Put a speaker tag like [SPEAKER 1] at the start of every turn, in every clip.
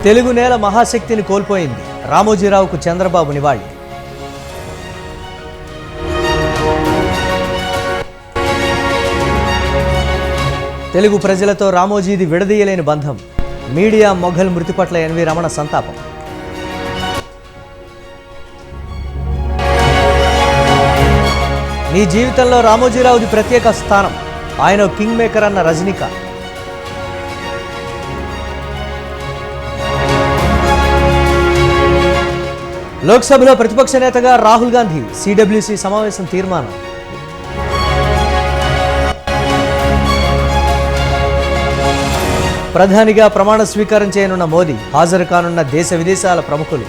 [SPEAKER 1] తెలుగు నేల మహాశక్తిని కోల్పోయింది. రామోజీరావుకు చంద్రబాబు నివాళి. తెలుగు ప్రజలతో రామోజీది విడదీయలేని బంధం. మీడియా మొఘల్ మృతి పట్ల ఎన్వి రమణ సంతాపం. నీ జీవితంలో రామోజీరావుది ప్రత్యేక స్థానం. ఆయన కింగ్ మేకర్ అన్న రజనీకాంత్. లోక్సభలో ప్రతిపక్ష నేతగా రాహుల్ గాంధీ. సిడబ్ల్యూసీ సమావేశం తీర్మానం. ప్రధానిగా ప్రమాణ స్వీకారం చేయనున్న మోదీ. హాజరు కానున్న దేశ విదేశాల ప్రముఖులు.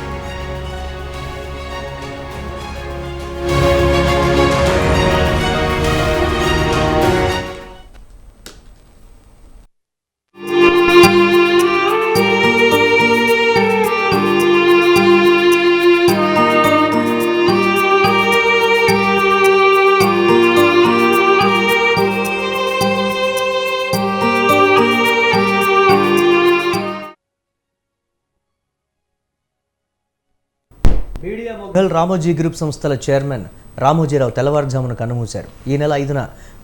[SPEAKER 1] మీడియా మొఘల్ రామోజీ గ్రూప్ సంస్థల చైర్మన్ రామోజీరావు తెల్లవారుజామున కన్నుమూశారు. ఈ నెల 5న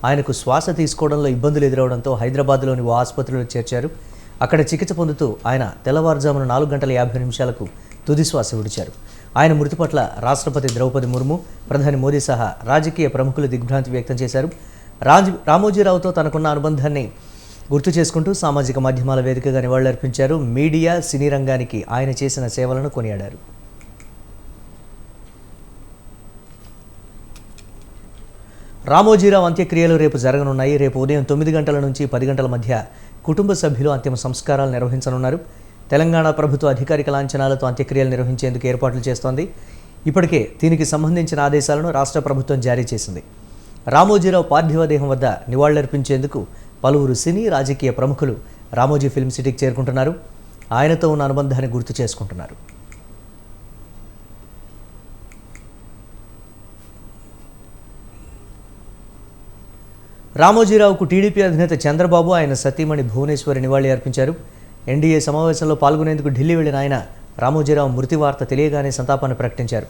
[SPEAKER 1] ఆయనకు శ్వాస తీసుకోవడంలో ఇబ్బందులు ఎదురవడంతో హైదరాబాద్లోని ఓ ఆసుపత్రిలో చేర్చారు. అక్కడ చికిత్స పొందుతూ ఆయన తెల్లవారుజామున 4:50 తుది శ్వాస విడిచారు. ఆయన మృతి పట్ల రాష్ట్రపతి ద్రౌపది ముర్ము, ప్రధాని మోదీ సహా రాజకీయ ప్రముఖులు దిగ్భ్రాంతి వ్యక్తం చేశారు. రామోజీరావుతో తనకున్న అనుబంధాన్ని గుర్తు చేసుకుంటూ సామాజిక మాధ్యమాల వేదికగా నివాళులర్పించారు. మీడియా, సినీ రంగానికి ఆయన చేసిన సేవలను కొనియాడారు. రామోజీరావు అంత్యక్రియలు రేపు జరగనున్నాయి. రేపు ఉదయం 9 గంటల నుంచి 10 గంటల మధ్య కుటుంబ సభ్యులు అంతిమ సంస్కారాలు నిర్వహించనున్నారు. తెలంగాణ ప్రభుత్వ అధికారిక లాంఛనాలతో అంత్యక్రియలు నిర్వహించేందుకు ఏర్పాట్లు చేస్తోంది. ఇప్పటికే దీనికి సంబంధించిన ఆదేశాలను రాష్ట్ర ప్రభుత్వం జారీ చేసింది. రామోజీరావు పార్థివ దేహం వద్ద నివాళులర్పించేందుకు పలువురు సినీ, రాజకీయ ప్రముఖులు రామోజీ ఫిల్మ్ సిటీకి చేరుకుంటున్నారు. ఆయనతో ఉన్న అనుబంధాన్ని గుర్తు చేసుకుంటున్నారు. రామోజీరావుకు టీడీపీ అధినేత చంద్రబాబు, ఆయన సతీమణి భువనేశ్వరి నివాళి అర్పించారు. ఎన్డీఏ సమావేశంలో పాల్గొనేందుకు ఢిల్లీ వెళ్లిన ఆయన రామోజీరావు మృతి వార్త తెలియగానే సంతాపాన్ని ప్రకటించారు.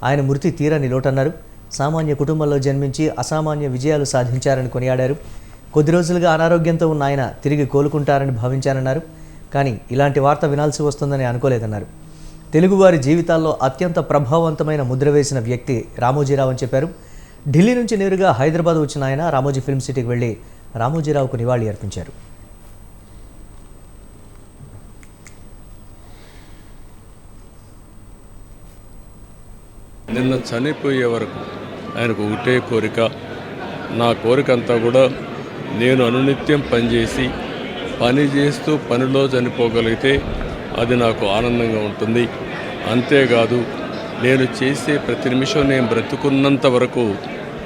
[SPEAKER 1] ఆయన మృతి తీరని లోటన్నారు. సామాన్య కుటుంబంలో జన్మించి అసామాన్య విజయాలు సాధించారని కొనియాడారు. కొద్ది రోజులుగా అనారోగ్యంతో ఉన్న ఆయన తిరిగి కోలుకుంటారని భావించానన్నారు. కానీ ఇలాంటి వార్త వినాల్సి వస్తుందని అనుకోలేదన్నారు. తెలుగువారి జీవితాల్లో అత్యంత ప్రభావవంతమైన ముద్ర వేసిన వ్యక్తి రామోజీరావు అని చెప్పారు. ఢిల్లీ నుంచి నేరుగా హైదరాబాద్ వచ్చిన ఆయన రామోజీ ఫిల్మ్ సిటీకి వెళ్లి రామోజీరావుకు నివాళి అర్పించారు.
[SPEAKER 2] నిన్న చనిపోయే వరకు ఆయనకు ఒకటే కోరిక. నా కోరిక అంతా కూడా నేను అనునిత్యం పనిచేసి పని చేస్తూ పనిలో చనిపోగలిగితే అది నాకు ఆనందంగా ఉంటుంది. అంతేకాదు, నేను చేసే ప్రతి నిమిషం నేను బ్రతుకున్నంత వరకు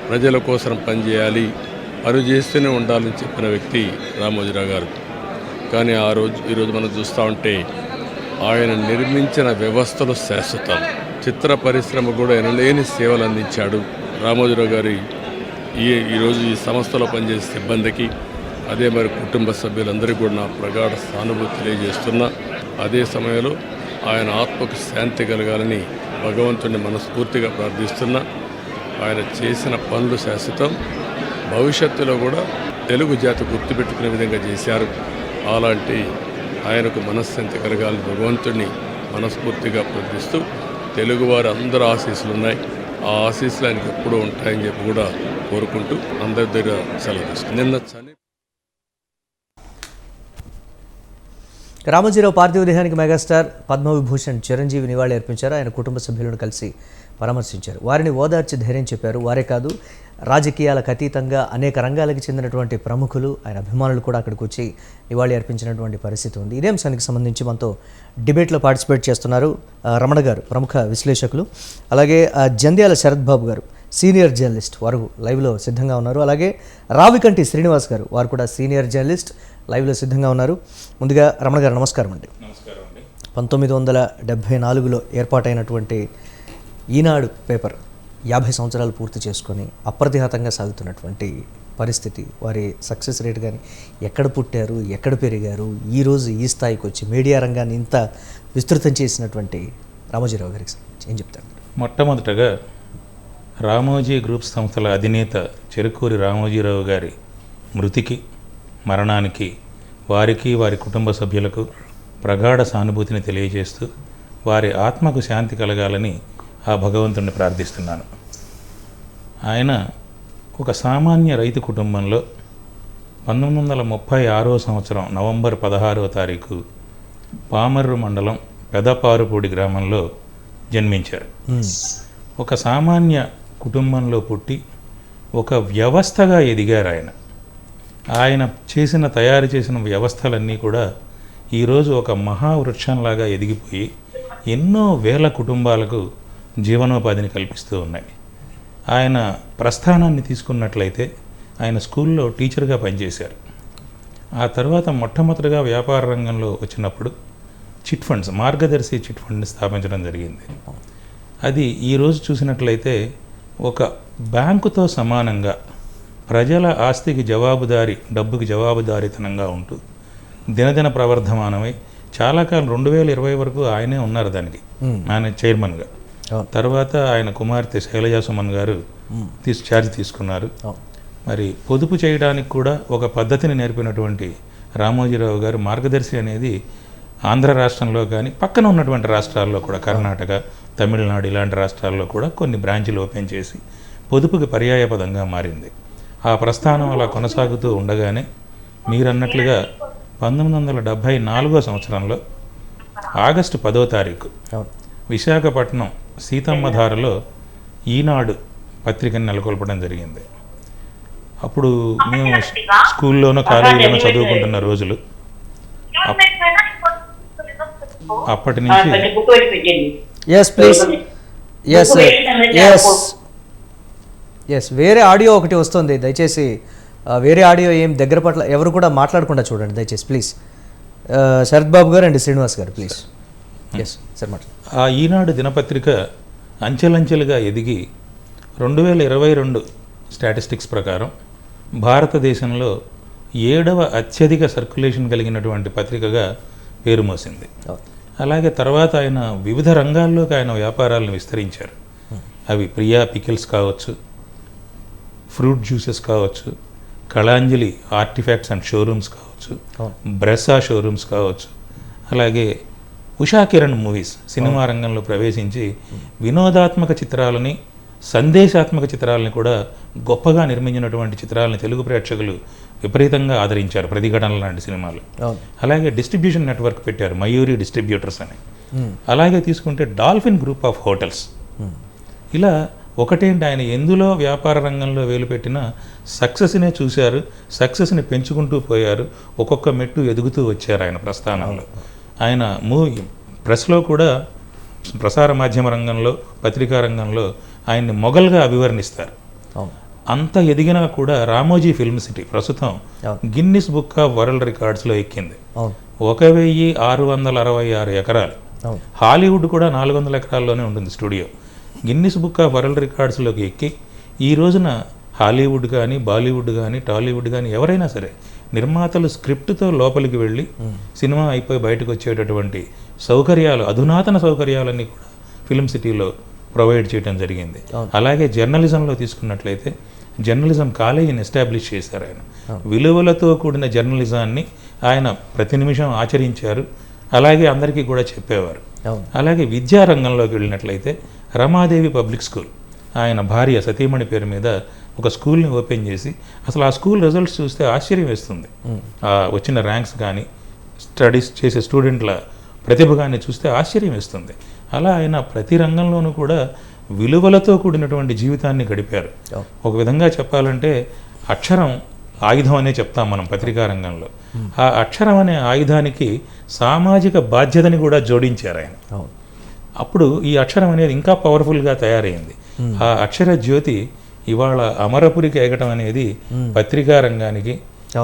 [SPEAKER 2] ప్రజల కోసం పనిచేయాలి, పని చేస్తూనే ఉండాలని చెప్పిన వ్యక్తి రామోజీరావు గారు. కానీ ఈరోజు మనం చూస్తూ ఉంటే ఆయన నిర్మించిన వ్యవస్థలు శాశ్వతం. చిత్ర పరిశ్రమ కూడా ఎనలేని సేవలు అందించాడు రామోజీరావు గారి. ఈరోజు ఈ సంస్థలో పనిచేసే సిబ్బందికి, అదే మరి కుటుంబ సభ్యులందరికీ కూడా నా ప్రగాఢ సానుభూతి తెలియజేస్తున్నా. అదే సమయంలో ఆయన ఆత్మకు శాంతి కలగాలని భగవంతుడిని మనస్ఫూర్తిగా ప్రార్థిస్తున్నా. ఆయన చేసిన పనులు శాశ్వతం. భవిష్యత్తులో కూడా తెలుగు జాతి గుర్తుపెట్టుకునే విధంగా చేశారు. అలాంటి ఆయనకు మనశ్శాంతి కలగాలని భగవంతుడిని మనస్ఫూర్తిగా ప్రార్థిస్తూ, తెలుగువారి అందరూ ఆశీస్సులు ఉన్నాయి. ఆ ఆశీస్సులు ఆయనకు ఎప్పుడూ ఉంటాయని చెప్పి కూడా కోరుకుంటూ అందరి దగ్గర సెలవు తీసుకుంది. నిన్న
[SPEAKER 1] రామోజీరావు పార్థివ దేహానికి మెగాస్టార్ పద్మవిభూషణ్ చిరంజీవి నివాళి అర్పించారు. ఆయన కుటుంబ సభ్యులను కలిసి పరామర్శించారు. వారిని ఓదార్చి ధైర్యం చెప్పారు. వారే కాదు, రాజకీయాలకు అతీతంగా అనేక రంగాలకు చెందినటువంటి ప్రముఖులు, ఆయన అభిమానులు కూడా అక్కడికి వచ్చి నివాళి అర్పించినటువంటి పరిస్థితి ఉంది. ఇదే అంశానికి సంబంధించి మనతో డిబేట్లో పార్టిసిపేట్ చేస్తున్నారు రమణ గారు, ప్రముఖ విశ్లేషకులు. అలాగే జంధ్యాల శరత్ బాబు గారు, సీనియర్ జర్నలిస్ట్, వారు లైవ్లో సిద్ధంగా ఉన్నారు. అలాగే రావికంటి శ్రీనివాస్ గారు, వారు కూడా సీనియర్ జర్నలిస్ట్, లైవ్లో సిద్ధంగా ఉన్నారు. ముందుగా రమణ గారు నమస్కారం అండి. 1974లో ఏర్పాటైనటువంటి ఈనాడు పేపర్ 50 సంవత్సరాలు పూర్తి చేసుకొని అప్రతిహతంగా సాగుతున్నటువంటి పరిస్థితి, వారి సక్సెస్ రేట్ కానీ, ఎక్కడ పుట్టారు, ఎక్కడ పెరిగారు, ఈరోజు ఈ స్థాయికి వచ్చి మీడియా రంగాన్ని ఇంత విస్తృతం చేసినటువంటి రామోజీరావు గారికి ఏం చెప్తారు?
[SPEAKER 3] మొట్టమొదటగా రామోజీ గ్రూప్ సంస్థల అధినేత చెరుకూరి రామోజీరావు గారి మృతికి, మరణానికి వారికి, వారి కుటుంబ సభ్యులకు ప్రగాఢ సానుభూతిని తెలియజేస్తూ వారి ఆత్మకు శాంతి కలగాలని ఆ భగవంతుడిని ప్రార్థిస్తున్నాను. ఆయన ఒక సామాన్య రైతు కుటుంబంలో 1936 సంవత్సరం నవంబర్ 16వ తారీఖు పామర్రు మండలం పెదపారుపూడి గ్రామంలో జన్మించారు. ఒక సామాన్య కుటుంబంలో పుట్టి ఒక వ్యవస్థగా ఎదిగారు ఆయన. ఆయన తయారు చేసిన వ్యవస్థలన్నీ కూడా ఈరోజు ఒక మహావృక్షంలాగా ఎదిగిపోయి ఎన్నో వేల కుటుంబాలకు జీవనోపాధిని కల్పిస్తూ ఉన్నాయి. ఆయన ప్రస్థానాన్ని తీసుకున్నట్లయితే ఆయన స్కూల్లో టీచర్గా పనిచేశారు. ఆ తర్వాత మొట్టమొదటిగా వ్యాపార రంగంలో వచ్చినప్పుడు చిట్ ఫండ్స్, మార్గదర్శి చిట్ ఫండ్ని స్థాపించడం జరిగింది. అది ఈరోజు చూసినట్లయితే ఒక బ్యాంకుతో సమానంగా ప్రజల ఆస్తికి డబ్బుకి జవాబుదారీతనంగా ఉంటూ దినదిన ప్రవర్ధమానమై చాలా కాలం 2020 వరకు ఆయనే ఉన్నారు దానికి, ఆయన చైర్మన్గా. తర్వాత ఆయన కుమార్తె శైలజా సుమన్ గారు ఛార్జ్ తీసుకున్నారు. మరి పొదుపు చేయడానికి కూడా ఒక పద్ధతిని నేర్పినటువంటి రామోజీరావు గారు మార్గదర్శి అనేది ఆంధ్ర రాష్ట్రంలో కానీ పక్కన ఉన్నటువంటి రాష్ట్రాల్లో కూడా, కర్ణాటక, తమిళనాడు ఇలాంటి రాష్ట్రాల్లో కూడా కొన్ని బ్రాంచీలు ఓపెన్ చేసి పొదుపుకి పర్యాయపదంగా మారింది. ఆ ప్రస్థానం అలా కొనసాగుతూ ఉండగానే మీరన్నట్లుగా 1974 సంవత్సరంలో ఆగస్టు 10వ తారీఖు విశాఖపట్నం సీతమ్మధారలో ఈనాడు పత్రికను నెలకొల్పడం జరిగింది. అప్పుడు మేము స్కూల్లోనో కాలేజీలోనో చదువుకుంటున్న రోజులు. అప్పటి నుంచి
[SPEAKER 1] వేరే ఆడియో ఒకటి వస్తుంది, దయచేసి వేరే ఆడియో ఏం దగ్గర పట్ల ఎవరు కూడా మాట్లాడకుండా చూడండి దయచేసి ప్లీజ్. శరత్ బాబు గారు అండ్ శ్రీనివాస్ గారు ప్లీజ్. సార్ మాట్లాడు.
[SPEAKER 3] ఆ ఈనాడు దినపత్రిక అంచెలంచెలుగా ఎదిగి 2022 స్టాటిస్టిక్స్ ప్రకారం భారతదేశంలో 7వ అత్యధిక సర్క్యులేషన్ కలిగినటువంటి పత్రికగా పేరు మోసింది. అలాగే తర్వాత ఆయన వివిధ రంగాల్లోకి ఆయన వ్యాపారాలను విస్తరించారు. అవి ప్రియా పికిల్స్ కావచ్చు, ఫ్రూట్ జ్యూసెస్ కావచ్చు, కళాంజలి ఆర్టిఫాక్ట్స్ అండ్ షోరూమ్స్ కావచ్చు, బ్రెసా షోరూమ్స్ కావచ్చు, అలాగే ఉషా కిరణ్ మూవీస్ సినిమా రంగంలో ప్రవేశించి వినోదాత్మక చిత్రాలని, సందేశాత్మక చిత్రాలని కూడా గొప్పగా నిర్మించినటువంటి చిత్రాలను తెలుగు ప్రేక్షకులు విపరీతంగా ఆదరించారు. ప్రతిఘటన లాంటి సినిమాలు. అలాగే డిస్ట్రిబ్యూషన్ నెట్వర్క్ పెట్టారు, మయూరి డిస్ట్రిబ్యూటర్స్ అని. అలాగే తీసుకుంటే డాల్ఫిన్ గ్రూప్ ఆఫ్ హోటల్స్. ఇలా ఒకటేంటి, ఆయన ఎందులో వ్యాపార రంగంలో వేలు పెట్టినా సక్సెస్నే చూశారు, సక్సెస్ని పెంచుకుంటూ పోయారు, ఒక్కొక్క మెట్టు ఎదుగుతూ వచ్చారు ఆయన ప్రస్థానంలో. ఆయన ప్రెస్లో కూడా, ప్రసార మాధ్యమ రంగంలో, పత్రికా రంగంలో ఆయన్ని మొఘల్గా అభివర్ణిస్తారు. అంత ఎదిగినా కూడా రామోజీ ఫిల్మ్ సిటీ ప్రస్తుతం గిన్నిస్ బుక్ ఆఫ్ వరల్డ్ రికార్డ్స్లో ఎక్కింది. 1666 ఎకరాలు. హాలీవుడ్ కూడా 400 ఎకరాల్లోనే ఉంటుంది studio. Guinness book of world రికార్డ్స్లోకి ఎక్కి ఈ రోజున హాలీవుడ్ కానీ, బాలీవుడ్ కానీ, టాలీవుడ్ కానీ ఎవరైనా సరే నిర్మాతలు స్క్రిప్ట్తో లోపలికి వెళ్ళి సినిమా అయిపోయి బయటకు వచ్చేటటువంటి సౌకర్యాలు, అధునాతన సౌకర్యాలన్నీ కూడా ఫిల్మ్ సిటీలో ప్రొవైడ్ చేయడం జరిగింది. అలాగే జర్నలిజంలో తీసుకున్నట్లయితే జర్నలిజం కాలేజీని ఎస్టాబ్లిష్ చేశారు ఆయన. విలువలతో కూడిన జర్నలిజాన్ని ఆయన ప్రతి నిమిషం ఆచరించారు. అలాగే అందరికీ కూడా చెప్పేవారు. అలాగే విద్యారంగంలోకి వెళ్ళినట్లయితే రమాదేవి పబ్లిక్ స్కూల్, ఆయన భార్య సతీమణి పేరు మీద ఒక స్కూల్ని ఓపెన్ చేసి, అసలు ఆ స్కూల్ రిజల్ట్స్ చూస్తే ఆశ్చర్యం వేస్తుంది. వచ్చిన ర్యాంక్స్ కానీ, స్టడీస్ చేసే స్టూడెంట్ల ప్రతిభ కానీ చూస్తే ఆశ్చర్యం వేస్తుంది. అలా ఆయన ప్రతి రంగంలోనూ కూడా విలువలతో కూడినటువంటి జీవితాన్ని గడిపారు. ఒక విధంగా చెప్పాలంటే అక్షరం ఆయుధం అనే చెప్తాం మనం పత్రికా రంగంలో. ఆ అక్షరం అనే ఆయుధానికి సామాజిక బాధ్యతని కూడా జోడించారు ఆయన. అప్పుడు ఈ అక్షరం అనేది ఇంకా పవర్ఫుల్గా తయారైంది. ఆ అక్షర జ్యోతి ఇవాళ అమరపురికి ఎగటం అనేది పత్రికా రంగానికి,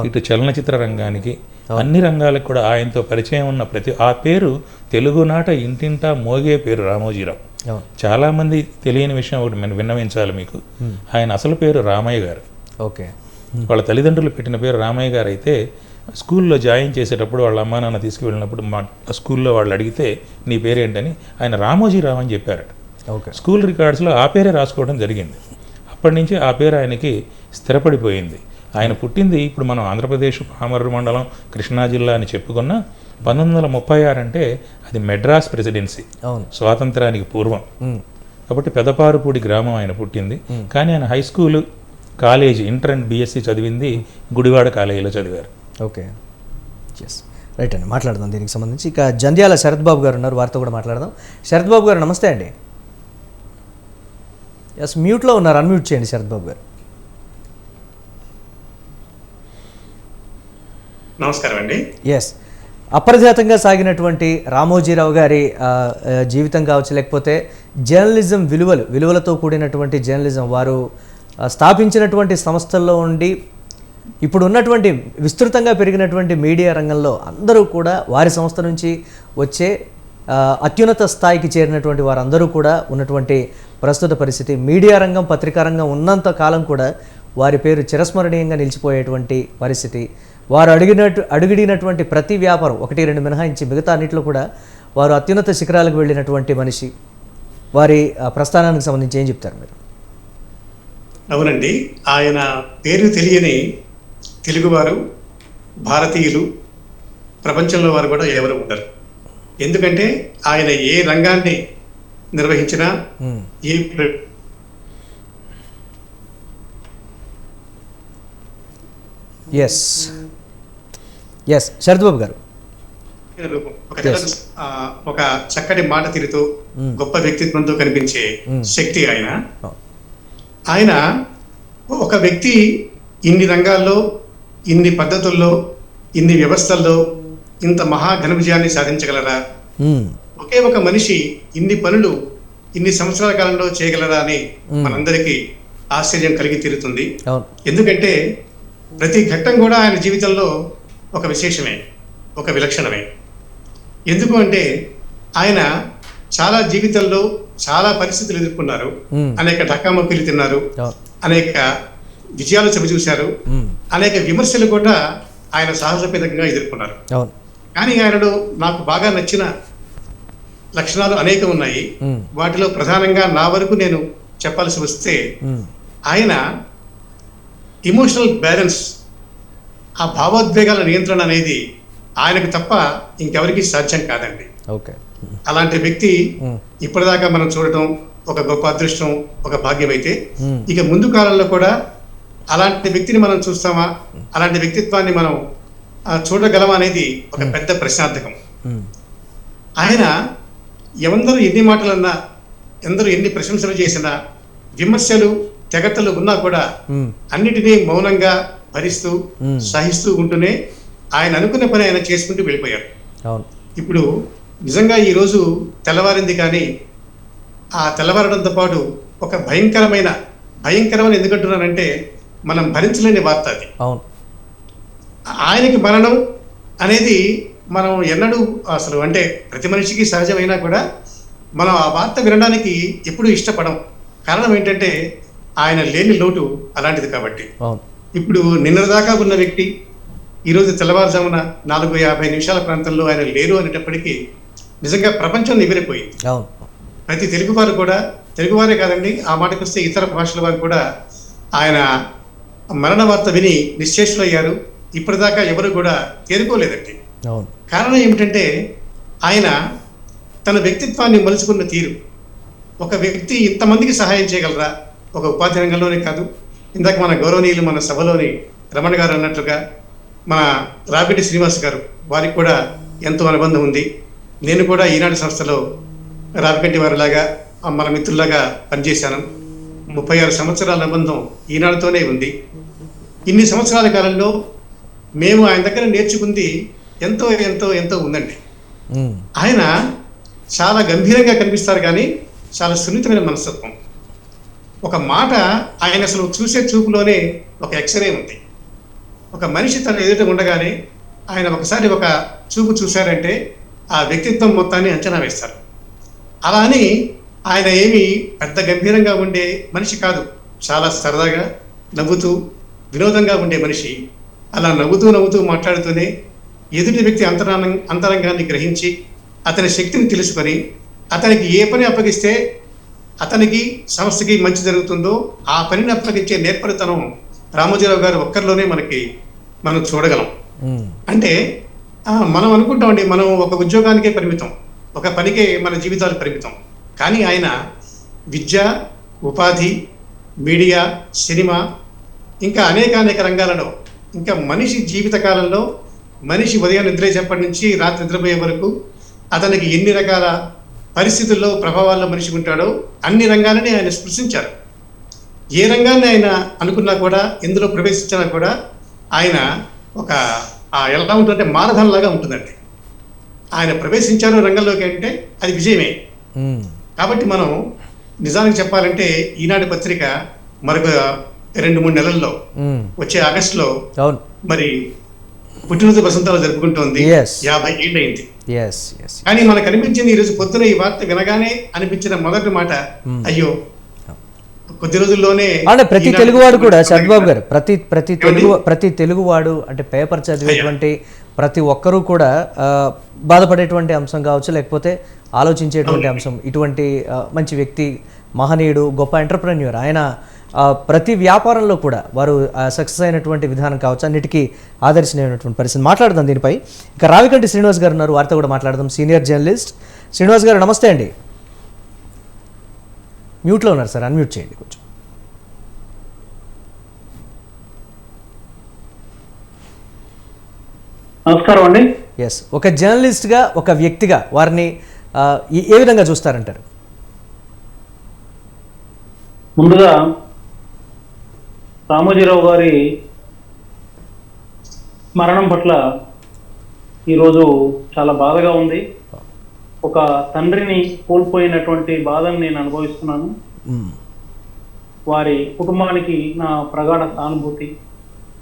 [SPEAKER 3] ఇటు చలనచిత్ర రంగానికి, అన్ని రంగాలకు కూడా ఆయనతో పరిచయం ఉన్న ఆ పేరు తెలుగునాట ఇంటింటా మోగే పేరు రామోజీరావు. చాలామంది తెలియని విషయం ఒకటి మనం విన్నవించాలి మీకు. ఆయన అసలు పేరు రామయ్య గారు.
[SPEAKER 1] ఓకే.
[SPEAKER 3] వాళ్ళ తల్లిదండ్రులు పెట్టిన పేరు రామయ్య గారు అయితే స్కూల్లో జాయిన్ చేసేటప్పుడు వాళ్ళ అమ్మా నాన్న తీసుకువెళ్ళినప్పుడు మా స్కూల్లో వాళ్ళు అడిగితే నీ పేరేంటని ఆయన రామోజీరావు అని చెప్పారట.
[SPEAKER 1] ఓకే.
[SPEAKER 3] స్కూల్ రికార్డ్స్లో ఆ పేరే రాసుకోవడం జరిగింది. అప్పటి నుంచి ఆ పేరు ఆయనకి స్థిరపడిపోయింది. ఆయన పుట్టింది ఇప్పుడు మనం ఆంధ్రప్రదేశ్ పామర్రు మండలం కృష్ణా జిల్లా అని చెప్పుకున్నా 1936 అంటే అది మెడ్రాస్ ప్రెసిడెన్సీ,
[SPEAKER 1] అవును,
[SPEAKER 3] స్వాతంత్రానికి పూర్వం. కాబట్టి పెదపారుపూడి గ్రామం ఆయన పుట్టింది. కానీ ఆయన high school, college, inter and BSc చదివింది గుడివాడ కాలేజీలో చదివారు.
[SPEAKER 1] ఓకే, ఎస్, రైట్ అండి. మాట్లాడదాం దీనికి సంబంధించి. ఇక జంధ్యాల శరత్ బాబు గారు ఉన్నారు, వారితో కూడా మాట్లాడదాం. శరత్ బాబు గారు నమస్తే అండి. ఎస్, మ్యూట్లో ఉన్నారు, అన్మ్యూట్ చేయండి శరత్ బాబు గారు.
[SPEAKER 4] నమస్కారం అండి.
[SPEAKER 1] ఎస్, అప్రజాతంగా సాగినటువంటి రామోజీరావు గారి జీవితం కావచ్చు, లేకపోతే జర్నలిజం విలువలతో కూడినటువంటి జర్నలిజం, వారు స్థాపించినటువంటి సంస్థల్లో ఉండి ఇప్పుడు ఉన్నటువంటి విస్తృతంగా పెరిగినటువంటి మీడియా రంగంలో అందరూ కూడా వారి సంస్థ నుంచి వచ్చే అత్యున్నత స్థాయికి చేరినటువంటి వారందరూ కూడా ఉన్నటువంటి ప్రస్తుత పరిస్థితి. మీడియా రంగం, పత్రికా రంగం ఉన్నంత కాలం కూడా వారి పేరు చిరస్మరణీయంగా నిలిచిపోయేటువంటి పరిస్థితి. వారు అడుగిడినటువంటి ప్రతి వ్యాపారం, 1-2 మినహాయించి మిగతా అన్నింటిలో కూడా వారు అత్యున్నత శిఖరాలకు వెళ్ళినటువంటి మనిషి. వారి ప్రస్థానానికి సంబంధించి ఏం చెప్తారు మీరు?
[SPEAKER 4] అవునండి, ఆయన పేరు తెలియని తెలుగువారు, భారతీయులు, ప్రపంచంలో వారు కూడా ఎవరు ఉండరు. ఎందుకంటే ఆయన ఏ రంగాన్ని నిర్వహించినా, ఏ
[SPEAKER 1] ఎస్ శరత్ బాబు గారు,
[SPEAKER 4] ఒక చక్కటి మాట తీరుతో, గొప్ప వ్యక్తిత్వంతో కనిపించే శక్తి ఆయన. ఆయన ఒక వ్యక్తి ఇన్ని రంగాల్లో, ఇన్ని పద్ధతుల్లో, ఇన్ని వ్యవస్థల్లో ఇంత మహాఘన విజయాన్ని సాధించగలరా? ఒకే ఒక మనిషి ఇన్ని పనులు ఇన్ని సంవత్సరాల కాలంలో చేయగలరా అని మనందరికీ ఆశ్చర్యం కలిగి తీరుతుంది. ఎందుకంటే ప్రతి ఘట్టం కూడా ఆయన జీవితంలో ఒక విశేషమే, ఒక విలక్షణమే. ఎందుకు అంటే ఆయన చాలా జీవితంలో చాలా పరిస్థితులు ఎదుర్కొన్నారు, అనేక ఢక్కామొక్కీలు తిన్నారు, అనేక విజయాలు చవిచూశారు, అనేక విమర్శలు కూడా ఆయన సాహసోపేతంగా ఎదుర్కొన్నారు. కానీ ఆయనలో నాకు బాగా నచ్చిన లక్షణాలు అనేకం ఉన్నాయి. వాటిలో ప్రధానంగా నా వరకు నేను చెప్పాల్సి వస్తే, ఆయన ఇమోషనల్ బ్యాలెన్స్, ఆ భావోద్వేగాల నియంత్రణ అనేది ఆయనకు తప్ప ఇంకెవరికి సాధ్యం కాదండి. అలాంటి వ్యక్తి ఇప్పటిదాకా మనం చూడటం ఒక గొప్ప అదృష్టం, ఒక భాగ్యం అయితే, ఇక ముందు కాలంలో కూడా అలాంటి వ్యక్తిని మనం చూస్తామా, అలాంటి వ్యక్తిత్వాన్ని మనం చూడగలమా అనేది ఒక పెద్ద ప్రశ్నార్థకం. ఆయన ఎందరూ ఎన్ని మాటలన్నా, ఎందరూ ఎన్ని ప్రశంసలు చేసినా, విమర్శలు తెగతలు ఉన్నా కూడా అన్నిటినీ మౌనంగా భరిస్తూ సహిస్తూ ఉంటూనే ఆయన అనుకున్న పని ఆయన చేసుకుంటూ వెళ్ళిపోయారు. ఇప్పుడు నిజంగా ఈరోజు తెల్లవారింది, కానీ ఆ తెల్లవారడంతో పాటు ఒక భయంకరమైన ఎందుకంటున్నానంటే మనం భరించలేని వార్త అది. ఆయనకి మరణం అనేది మనం ఎన్నడూ అసలు, అంటే ప్రతి మనిషికి సహజమైనా కూడా మనం ఆ వార్త వినడానికి ఎప్పుడూ ఇష్టపడం. కారణం ఏంటంటే ఆయన లేని లోటు అలాంటిది కాబట్టి. ఇప్పుడు నిన్నదాకా ఉన్న వ్యక్తి ఈరోజు తెల్లవారుజామున 4:50 ప్రాంతంలో ఆయన లేరు అనేటప్పటికీ నిజంగా ప్రపంచం నివ్వెరపోయింది. ప్రతి తెలుగువారు కూడా, తెలుగువారే కాదండి, ఆ మాటకు వస్తే ఇతర భాషల వారు కూడా ఆయన మరణ వార్త విని నిశ్చేష్లయ్యారు. ఇప్పటిదాకా ఎవరు కూడా తేరుకోలేదండి. కారణం ఏమిటంటే ఆయన తన వ్యక్తిత్వాన్ని మలుచుకున్న తీరు. ఒక వ్యక్తి ఇంతమందికి సహాయం చేయగలరా? ఒక ఉపాధ్యాయ రంగంలోనే కాదు, ఇందాక మన గౌరవనీయులు మన సభలోని రమణ గారు అన్నట్లుగా మన రాబిటి శ్రీనివాస్ గారు, వారికి కూడా ఎంతో అనుబంధం ఉంది. నేను కూడా ఈనాడు సంస్థలో రావికంటి వారిలాగా, మన మిత్రులాగా పనిచేశాను. 36 సంవత్సరాల అనుబంధం ఈనాడుతోనే ఉంది. ఇన్ని సంవత్సరాల కాలంలో మేము ఆయన దగ్గర నేర్చుకుంది ఎంతో ఎంతో ఎంతో ఉందండి. ఆయన చాలా గంభీరంగా కనిపిస్తారు, కానీ చాలా సున్నితమైన మనస్తత్వం. ఒక మాట ఆయన అసలు చూసే చూపులోనే ఒక ఎక్స్రే ఉంది. ఒక మనిషి తన ఎదుట ఉండగానే ఆయన ఒకసారి ఒక చూపు చూశారంటే ఆ వ్యక్తిత్వం మొత్తాన్ని అంచనా వేస్తారు. అలా అని ఆయన ఏమి పెద్ద గంభీరంగా ఉండే మనిషి కాదు. చాలా సరదాగా నవ్వుతూ వినోదంగా ఉండే మనిషి. అలా నవ్వుతూ నవ్వుతూ మాట్లాడుతూనే ఎదుటి వ్యక్తి అంతరంగాన్ని గ్రహించి అతని శక్తిని తెలుసుకొని అతనికి ఏ పని అప్పగిస్తే అతనికి సంస్థకి మంచి జరుగుతుందో ఆ పనిని అప్పగించే నేర్పరితనం రామోజీరావు గారు ఒక్కరిలోనే మనం చూడగలం. అంటే మనం అనుకుంటామండి, మనం ఒక ఉద్యోగానికే పరిమితం, ఒక పనికే మన జీవితాలు పరిమితం. కానీ ఆయన విద్య, ఉపాధి, మీడియా, సినిమా, ఇంకా అనేక రంగాలలో, ఇంకా మనిషి జీవిత కాలంలో మనిషి ఉదయం నిద్రేసేపటి నుంచి రాత్రి నిద్రపోయే వరకు అతనికి ఎన్ని రకాల పరిస్థితుల్లో ప్రభావాల్లో మనిషి ఉంటాడో అన్ని రంగాలని ఆయన స్పృశించారు. ఏ రంగాన్ని ఆయన అనుకున్నా కూడా, ఎందులో ప్రవేశించినా కూడా ఆయన ఎలా ఉంటుందంటే మారథాన్ లాగా ఉంటుందండి. ఆయన ప్రవేశించారు రంగంలోకి అంటే అది విజయమే. కాబట్టి మనం నిజానికి చెప్పాలంటే ఈనాడు పత్రిక మరొక 2-3 నెలల్లో వచ్చే ఆగస్టులో మరి పుట్టినరోజు వసంతాలు జరుపుకుంటోంది. 50 ఏళ్ళు అయింది. కానీ మనకు అనిపించింది ఈరోజు పొద్దున ఈ వార్త వినగానే అనిపించిన మొదటి మాట, అయ్యో కొద్ది రోజుల్లోనే
[SPEAKER 1] అంటే ప్రతి తెలుగువాడు కూడా సద్బాబు గారు ప్రతి తెలుగువాడు అంటే పేపర్ చదివేటువంటి ప్రతి ఒక్కరూ కూడా బాధపడేటువంటి అంశం కావచ్చు, లేకపోతే ఆలోచించేటువంటి అంశం. ఇటువంటి మంచి వ్యక్తి, మహనీయుడు, గొప్ప ఎంటర్ప్రెన్యూర్. ఆయన ప్రతి వ్యాపారంలో కూడా వారు సక్సెస్ అయినటువంటి విధానం కావచ్చు, అన్నిటికీ ఆదర్శనీయమైనటువంటి పరిస్థితి. మాట్లాడదాం దీనిపై. ఇక రావికంటి శ్రీనివాస్ గారు ఉన్నారు, వారితో కూడా మాట్లాడదాం. సీనియర్ జర్నలిస్ట్ శ్రీనివాస్ గారు, నమస్తే అండి. మ్యూట్లో ఉన్నారు సార్, అన్మ్యూట్ చేయండి కొంచెం.
[SPEAKER 5] నమస్కారం అండి.
[SPEAKER 1] ఎస్, ఒక జర్నలిస్ట్గా, ఒక వ్యక్తిగా వారిని ఏ విధంగా చూస్తారంటారు?
[SPEAKER 5] ముందుగా రామోజీరావు గారి మరణం పట్ల ఈరోజు చాలా బాధగా ఉంది. ఒక తండ్రిని కోల్పోయినటువంటి బాధను నేను అనుభవిస్తున్నాను. వారి కుటుంబానికి నా ప్రగాఢ సానుభూతి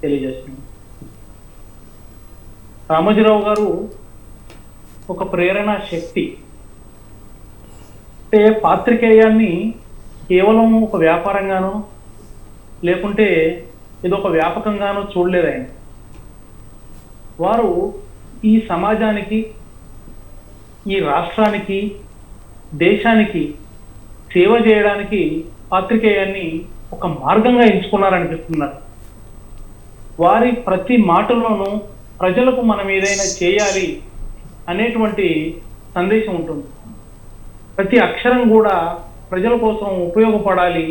[SPEAKER 5] తెలియజేస్తున్నాను. రామోజీరావు గారు ఒక ప్రేరణ శక్తి. అంటే పాత్రికేయాన్ని కేవలం ఒక వ్యాపారంగానో లేకుంటే ఏదో ఒక వ్యాపకంగానో చూడలేదు ఆయన. వారు ఈ సమాజానికి, ఈ రాష్ట్రానికి, దేశానికి సేవ చేయడానికి పాత్రికేయాన్ని ఒక మార్గంగా ఎంచుకున్నారనిపిస్తున్నారు. వారి ప్రతి మాటలోనూ ప్రజలకు మనం ఏదైనా చేయాలి అనేటువంటి సందేశం ఉంటుంది. ప్రతి అక్షరం కూడా ప్రజల కోసం ఉపయోగపడాలి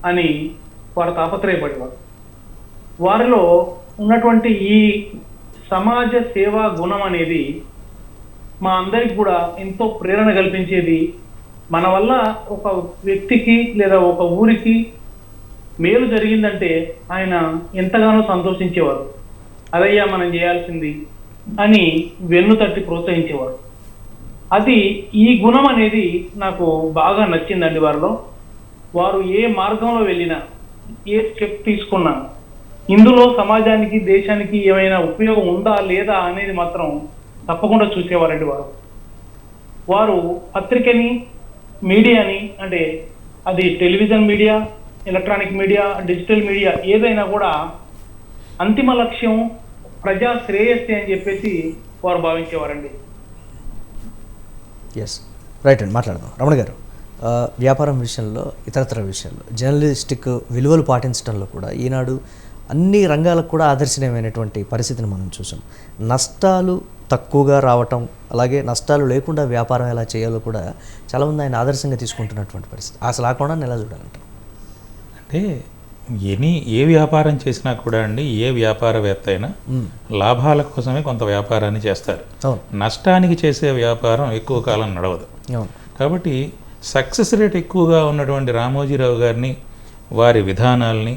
[SPEAKER 5] అని వారు తాపత్రయపడేవారు. వారిలో ఉన్నటువంటి ఈ సమాజ సేవా గుణం అనేది మా అందరికి కూడా ఎంతో ప్రేరణ కల్పించేది. మన వల్ల ఒక వ్యక్తికి లేదా ఒక ఊరికి మేలు జరిగిందంటే ఆయన ఎంతగానో సంతోషించేవారు. అదయ్యా మనం చేయాల్సింది అని వెన్ను తట్టి ప్రోత్సహించేవారు. అది ఈ గుణం అనేది నాకు బాగా నచ్చిందండి వారిలో. వారు ఏ మార్గంలో వెళ్ళినా, ఏ స్టెప్ తీసుకున్నా ఇందులో సమాజానికి, దేశానికి ఏమైనా ఉపయోగం ఉందా లేదా అనేది మాత్రం తప్పకుండా చూసేవారండి వారు. వారు పత్రికని, మీడియాని, అంటే అది television media, electronic media, digital media ఏదైనా కూడా అంతిమ లక్ష్యం ప్రజా శ్రేయస్సు అని చెప్పేసి వారు భావించేవారండి.
[SPEAKER 1] ఎస్, రైట్ అండి, మాట్లాడదాం. రమణ గారు, వ్యాపారం విషయంలో, ఇతరతర విషయాల్లో జర్నలిస్టిక్ విలువలు పాటించడంలో కూడా ఈనాడు అన్ని రంగాలకు కూడా ఆదర్శనీయమైనటువంటి పరిస్థితిని మనం చూసాం. నష్టాలు తక్కువగా రావటం, అలాగే నష్టాలు లేకుండా వ్యాపారం ఎలా చేయాలో కూడా చాలామంది ఆయన ఆదర్శంగా తీసుకుంటున్నటువంటి పరిస్థితి. అసలు ఆ కోణాన్ని ఎలా చూడాలంటారు?
[SPEAKER 3] అంటే ఏ వ్యాపారం చేసినా కూడా అండి, ఏ వ్యాపారవేత్త అయినా లాభాల కోసమే కొంత వ్యాపారాన్ని చేస్తారు. నష్టానికి చేసే వ్యాపారం ఎక్కువ కాలం నడవదు. కాబట్టి సక్సెస్ రేట్ ఎక్కువగా ఉన్నటువంటి రామోజీరావు గారిని, వారి విధానాల్ని,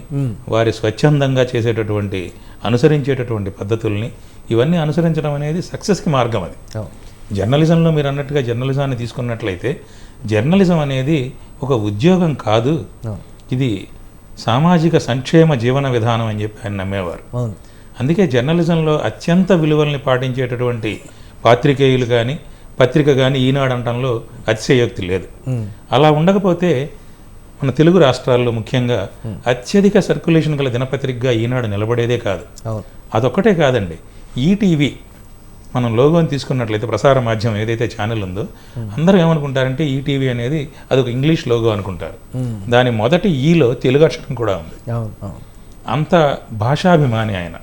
[SPEAKER 3] వారి స్వచ్ఛందంగా చేసేటటువంటి, అనుసరించేటటువంటి పద్ధతుల్ని, ఇవన్నీ అనుసరించడం అనేది సక్సెస్కి మార్గం. అది జర్నలిజంలో మీరు అన్నట్టుగా జర్నలిజాన్ని తీసుకున్నట్లయితే జర్నలిజం అనేది ఒక ఉద్యోగం కాదు, ఇది సామాజిక సంక్షేమ జీవన విధానం అని చెప్పి ఆయన నమ్మేవారు. అందుకే జర్నలిజంలో అత్యంత విలువల్ని పాటించేటటువంటి పాత్రికేయులు కానీ, పత్రిక కానీ ఈనాడు అనటంలో అతిశయోక్తి లేదు. అలా ఉండకపోతే మన తెలుగు రాష్ట్రాల్లో ముఖ్యంగా అత్యధిక సర్క్యులేషన్ గల దినపత్రికగా ఈనాడు నిలబడేదే కాదు.
[SPEAKER 1] అవును.
[SPEAKER 3] అదొక్కటే కాదండి, ఈటీవీ మనం లోగోని తీసుకున్నట్లయితే ప్రసార మాధ్యమం ఏదైతే ఛానల్ ఉందో అందరూ ఏమనుకుంటారంటే ఈటీవీ అనేది అదొక ఇంగ్లీష్ లోగో అనుకుంటారు. దాని మొదటి ఈలో తెలుగు అక్షరం కూడా ఉంది.
[SPEAKER 1] అవును, అవును.
[SPEAKER 3] అంత భాషాభిమాని ఆయన.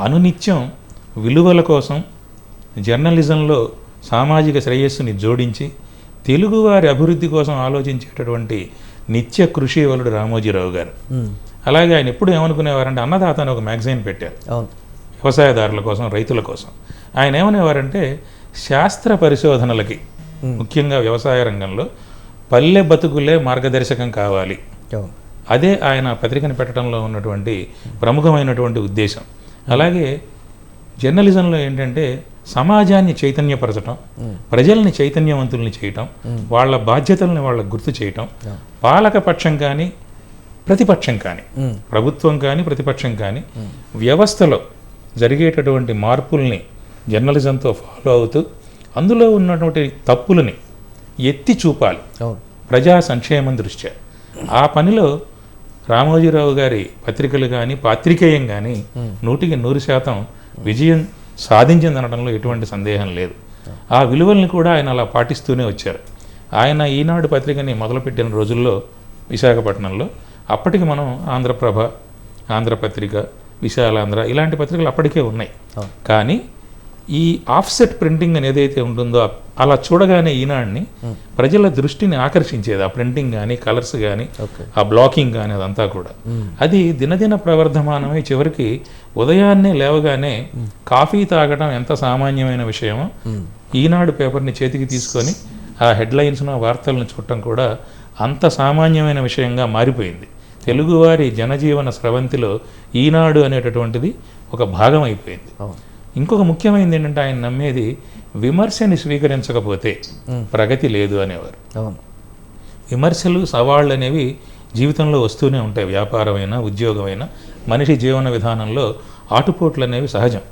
[SPEAKER 3] అనునిత్యం విలువల కోసం జర్నలిజంలో సామాజిక శ్రేయస్సుని జోడించి తెలుగువారి అభివృద్ధి కోసం ఆలోచించేటటువంటి నిత్య కృషివలుడు రామోజీరావు గారు. అలాగే ఆయన ఎప్పుడు ఏమనుకునేవారంటే అన్నదాత అని ఒక మ్యాగజైన్ పెట్టారు
[SPEAKER 1] అవును.
[SPEAKER 3] వ్యవసాయదారుల కోసం, రైతుల కోసం. ఆయన ఏమనేవారంటే శాస్త్ర పరిశోధనలకి ముఖ్యంగా వ్యవసాయ రంగంలో పల్లె బతుకులే మార్గదర్శకం కావాలి.
[SPEAKER 1] అవును.
[SPEAKER 3] అదే ఆయన పత్రికను పెట్టడంలో ఉన్నటువంటి ప్రముఖమైనటువంటి ఉద్దేశం. అలాగే జర్నలిజంలో ఏంటంటే సమాజాన్ని చైతన్యపరచడం, ప్రజల్ని చైతన్యవంతుల్ని చేయటం, వాళ్ళ బాధ్యతల్ని వాళ్ళకు గుర్తు చేయటం, పాలకపక్షం కానీ ప్రతిపక్షం కానీ, ప్రభుత్వం కానీ ప్రతిపక్షం కానీ వ్యవస్థలో జరిగేటటువంటి మార్పుల్ని జర్నలిజంతో ఫాలో అవుతూ అందులో ఉన్నటువంటి తప్పులని ఎత్తి చూపాలి ప్రజా సంక్షేమం దృష్ట్యా. ఆ పనిలో రామోజీరావు గారి పత్రికలు కానీ పాత్రికేయం కానీ 100% విజయం సాధించిందనడంలో ఎటువంటి సందేహం లేదు. ఆ విలువల్ని కూడా ఆయన అలా పాటిస్తూనే వచ్చారు. ఆయన ఈనాడు పత్రికని మొదలుపెట్టిన రోజుల్లో విశాఖపట్నంలో అప్పటికి మనం ఆంధ్రప్రభ, ఆంధ్రపత్రిక, విశాలాంధ్ర ఇలాంటి పత్రికలు అప్పటికే ఉన్నాయి. కానీ ఈ ఆఫ్సెట్ ప్రింటింగ్ అని ఏదైతే ఉంటుందో అలా చూడగానే ఈనాడిని ప్రజల దృష్టిని ఆకర్షించేది. ఆ ప్రింటింగ్ కానీ, కలర్స్ కానీ, ఆ బ్లాకింగ్ కానీ అదంతా కూడా. అది దినదిన ప్రవర్ధమానమై చివరికి ఉదయాన్నే లేవగానే కాఫీ తాగడం ఎంత సామాన్యమైన విషయమో ఈనాడు పేపర్ని చేతికి తీసుకొని ఆ హెడ్లైన్స్ను, వార్తలను చూడటం కూడా అంత సామాన్యమైన విషయంగా మారిపోయింది. తెలుగువారి జనజీవన స్రవంతిలో ఈనాడు అనేటటువంటిది ఒక భాగం అయిపోయింది. ఇంకొక ముఖ్యమైనది ఏంటంటే ఆయన నమ్మేది విమర్శని స్వీకరించకపోతే ప్రగతి లేదు అనేవారు. విమర్శలు, సవాళ్ళు అనేవి జీవితంలో వస్తూనే ఉంటాయి. వ్యాపారమైనా, ఉద్యోగమైనా, మనిషి జీవన విధానంలో ఆటుపోట్లు అనేవి సహజం.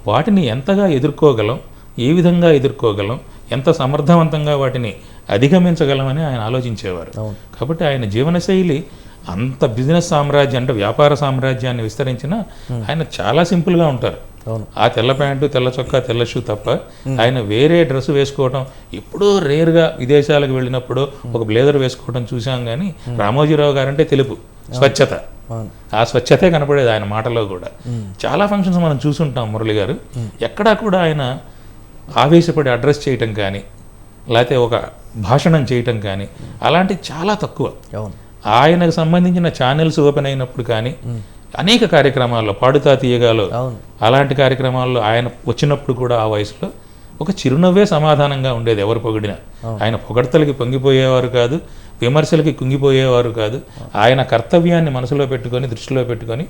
[SPEAKER 3] వాటిని ఎంతగా ఎదుర్కోగలం, ఏ విధంగా ఎదుర్కోగలం, ఎంత సమర్థవంతంగా వాటిని అధిగమించగలమని ఆయన ఆలోచించేవారు. కాబట్టి ఆయన జీవనశైలి అంత బిజినెస్ సామ్రాజ్యం అంటే వ్యాపార సామ్రాజ్యాన్ని విస్తరించిన ఆయన చాలా సింపుల్గా ఉంటారు. ఆ తెల్ల ప్యాంటు, తెల్ల చొక్కా, తెల్ల షూ తప్ప ఆయన వేరే డ్రెస్ వేసుకోవడం ఎప్పుడూ రేర్గా విదేశాలకు వెళ్ళినప్పుడు ఒక బ్లేజర్ వేసుకోవడం చూసాం. కానీ రామోజీరావు గారంటే తెలుపు, స్వచ్ఛత, ఆ స్వచ్ఛతే కనపడేది ఆయన మాటలో కూడా. చాలా ఫంక్షన్స్ మనం చూసుంటాం మురళి గారు, ఎక్కడా కూడా ఆయన ఆవేశపడి అడ్రస్ చేయటం కానీ, లేకపోతే ఒక భాషణం చేయటం కానీ అలాంటివి చాలా తక్కువ. ఆయనకు సంబంధించిన ఛానల్స్ ఓపెన్ అయినప్పుడు కానీ అనేక కార్యక్రమాల్లో, పాడుతా తీయగాలో అలాంటి కార్యక్రమాల్లో ఆయన వచ్చినప్పుడు కూడా ఆ వయసులో ఒక చిరునవ్వే సమాధానంగా ఉండేది ఎవరు పొగిడినా. ఆయన పొగడ్తలకి పొంగిపోయేవారు కాదు, విమర్శలకి కుంగిపోయేవారు కాదు. ఆయన కర్తవ్యాన్ని మనసులో పెట్టుకొని, దృష్టిలో పెట్టుకొని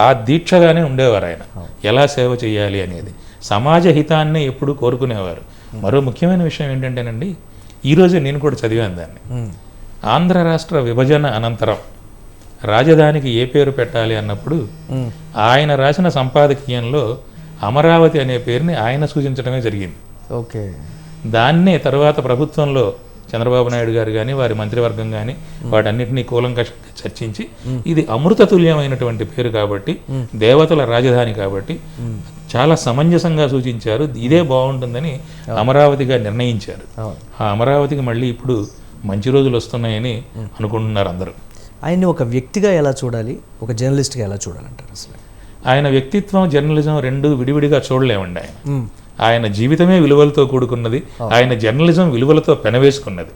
[SPEAKER 3] ఆ దీక్షగానే ఉండేవారు. ఆయన ఎలా సేవ చేయాలి అనేది, సమాజ హితాన్నే ఎప్పుడూ కోరుకునేవారు. మరో ముఖ్యమైన విషయం ఏంటంటేనండి, ఈరోజే నేను కూడా చదివాను దాన్ని. ఆంధ్ర రాష్ట్ర విభజన అనంతరం రాజధానికి ఏ పేరు పెట్టాలి అన్నప్పుడు ఆయన రాసిన సంపాదకీయంలో అమరావతి అనే పేరుని ఆయన సూచించడమే జరిగింది. దాన్నే తర్వాత ప్రభుత్వంలో చంద్రబాబు నాయుడు గారు కానీ, వారి మంత్రివర్గం కానీ వాటన్నిటినీ కూలంకషంగా చర్చించి ఇది అమృతతుల్యమైనటువంటి పేరు కాబట్టి, దేవతల రాజధాని కాబట్టి చాలా సమంజసంగా సూచించారు. ఇదే బాగుంటుందని అమరావతిగా నిర్ణయించారు. ఆ అమరావతికి మళ్ళీ ఇప్పుడు మంచి రోజులు వస్తున్నాయని అనుకుంటున్నారు అందరూ.
[SPEAKER 1] ఆయన్ని ఒక వ్యక్తిగా ఎలా చూడాలి, ఒక జర్నలిస్ట్గా ఎలా చూడాలంటారు? అసలు
[SPEAKER 3] ఆయన వ్యక్తిత్వం, జర్నలిజం రెండు విడివిడిగా చూడలేమండి. ఆయన జీవితమే విలువలతో కూడుకున్నది, ఆయన జర్నలిజం విలువలతో పెనవేసుకున్నది.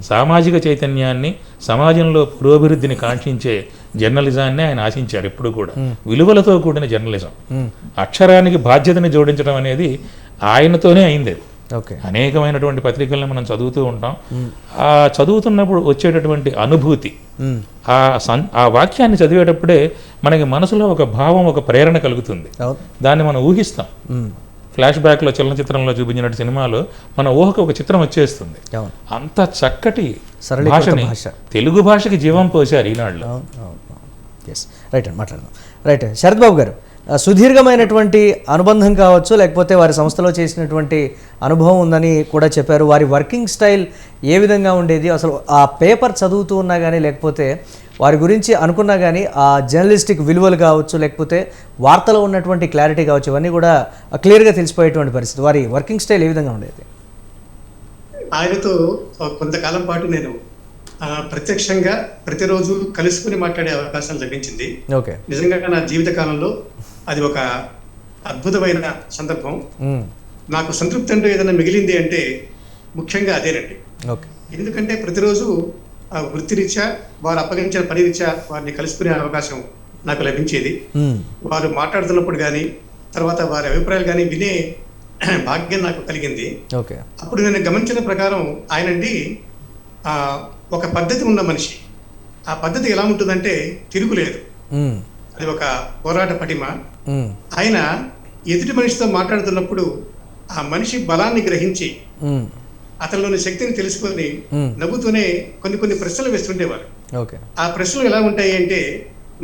[SPEAKER 3] సామాజిక చైతన్యాన్ని, సమాజంలో పురోభివృద్ధిని కాంక్షించే జర్నలిజాన్ని ఆయన ఆశించారు ఎప్పుడు కూడా. విలువలతో కూడిన జర్నలిజం, అక్షరానికి బాధ్యతని జోడించడం అనేది ఆయనతోనే అయింది. అనేకమైనటువంటి పత్రికలను మనం చదువుతూ ఉంటాం. ఆ చదువుతున్నప్పుడు వచ్చేటటువంటి అనుభూతి, ఆ వాక్యాన్ని చదివేటప్పుడే మనకి మనసులో ఒక భావం, ఒక ప్రేరణ కలుగుతుంది. దాన్ని మనం ఊహిస్తాం. ఫ్లాష్ బ్యాక్లో చలనచిత్రంలో చూపించినట్టు సినిమాలో మన ఊహకు ఒక చిత్రం వచ్చేస్తుంది. అంత చక్కటి భాషని, తెలుగు భాషకి జీవం పోశారు ఈనాడులో.
[SPEAKER 1] రైట్ అండి, మాట్లాడదాం. రైట్, శరత్ బాబు గారు, సుదీర్ఘమైనటువంటి అనుబంధం కావచ్చు, లేకపోతే వారి సంస్థలో చేసినటువంటి అనుభవం ఉందని కూడా చెప్పారు. వారి వర్కింగ్ స్టైల్ ఏ విధంగా ఉండేది, అసలు ఆ పేపర్ చదువుతూ ఉన్నా కానీ, లేకపోతే వారి గురించి అనుకున్నా కానీ ఆ జర్నలిస్టిక్ విలువలు కావచ్చు, లేకపోతే వార్తలో ఉన్నటువంటి క్లారిటీ కావచ్చు, ఇవన్నీ కూడా క్లియర్గా తెలిసిపోయేటువంటి పరిస్థితి. వారి వర్కింగ్ స్టైల్ ఏ విధంగా ఉండేది?
[SPEAKER 4] ఆయనతో కొంతకాలం పాటు నేను ప్రత్యక్షంగా ప్రతిరోజు కలుసుకుని మాట్లాడే అవకాశం లభించింది.
[SPEAKER 1] ఓకే.
[SPEAKER 4] నిజంగా నా జీవిత కాలంలో అది ఒక అద్భుతమైన సందర్భం. నాకు సంతృప్తి అంటూ ఏదైనా మిగిలింది అంటే ముఖ్యంగా అదేనండి.
[SPEAKER 1] ఓకే.
[SPEAKER 4] ఎందుకంటే ప్రతిరోజు వృత్తిరీత్యా వారు అప్పగించిన పని రీత్యా వారిని కలుసుకునే అవకాశం నాకు లభించేది. వారు మాట్లాడుతున్నప్పుడు కానీ, తర్వాత వారి అభిప్రాయాలు కానీ వినే భాగ్యం నాకు కలిగింది.
[SPEAKER 1] ఓకే.
[SPEAKER 4] అప్పుడు నేను గమనించిన ప్రకారం ఆయనండి ఒక పద్ధతి ఉన్న మనిషి. ఆ పద్ధతి ఎలా ఉంటుందంటే తిరుగులేదు. అది ఒక పోరాట పటిమ. ఆయన ఎదుటి మనిషితో మాట్లాడుతున్నప్పుడు ఆ మనిషి బలాన్ని గ్రహించి అతనిలోని శక్తిని తెలుసుకొని నవ్వుతూనే కొన్ని ప్రశ్నలు వేస్తుండేవారు. ఆ ప్రశ్నలు ఎలా ఉంటాయి అంటే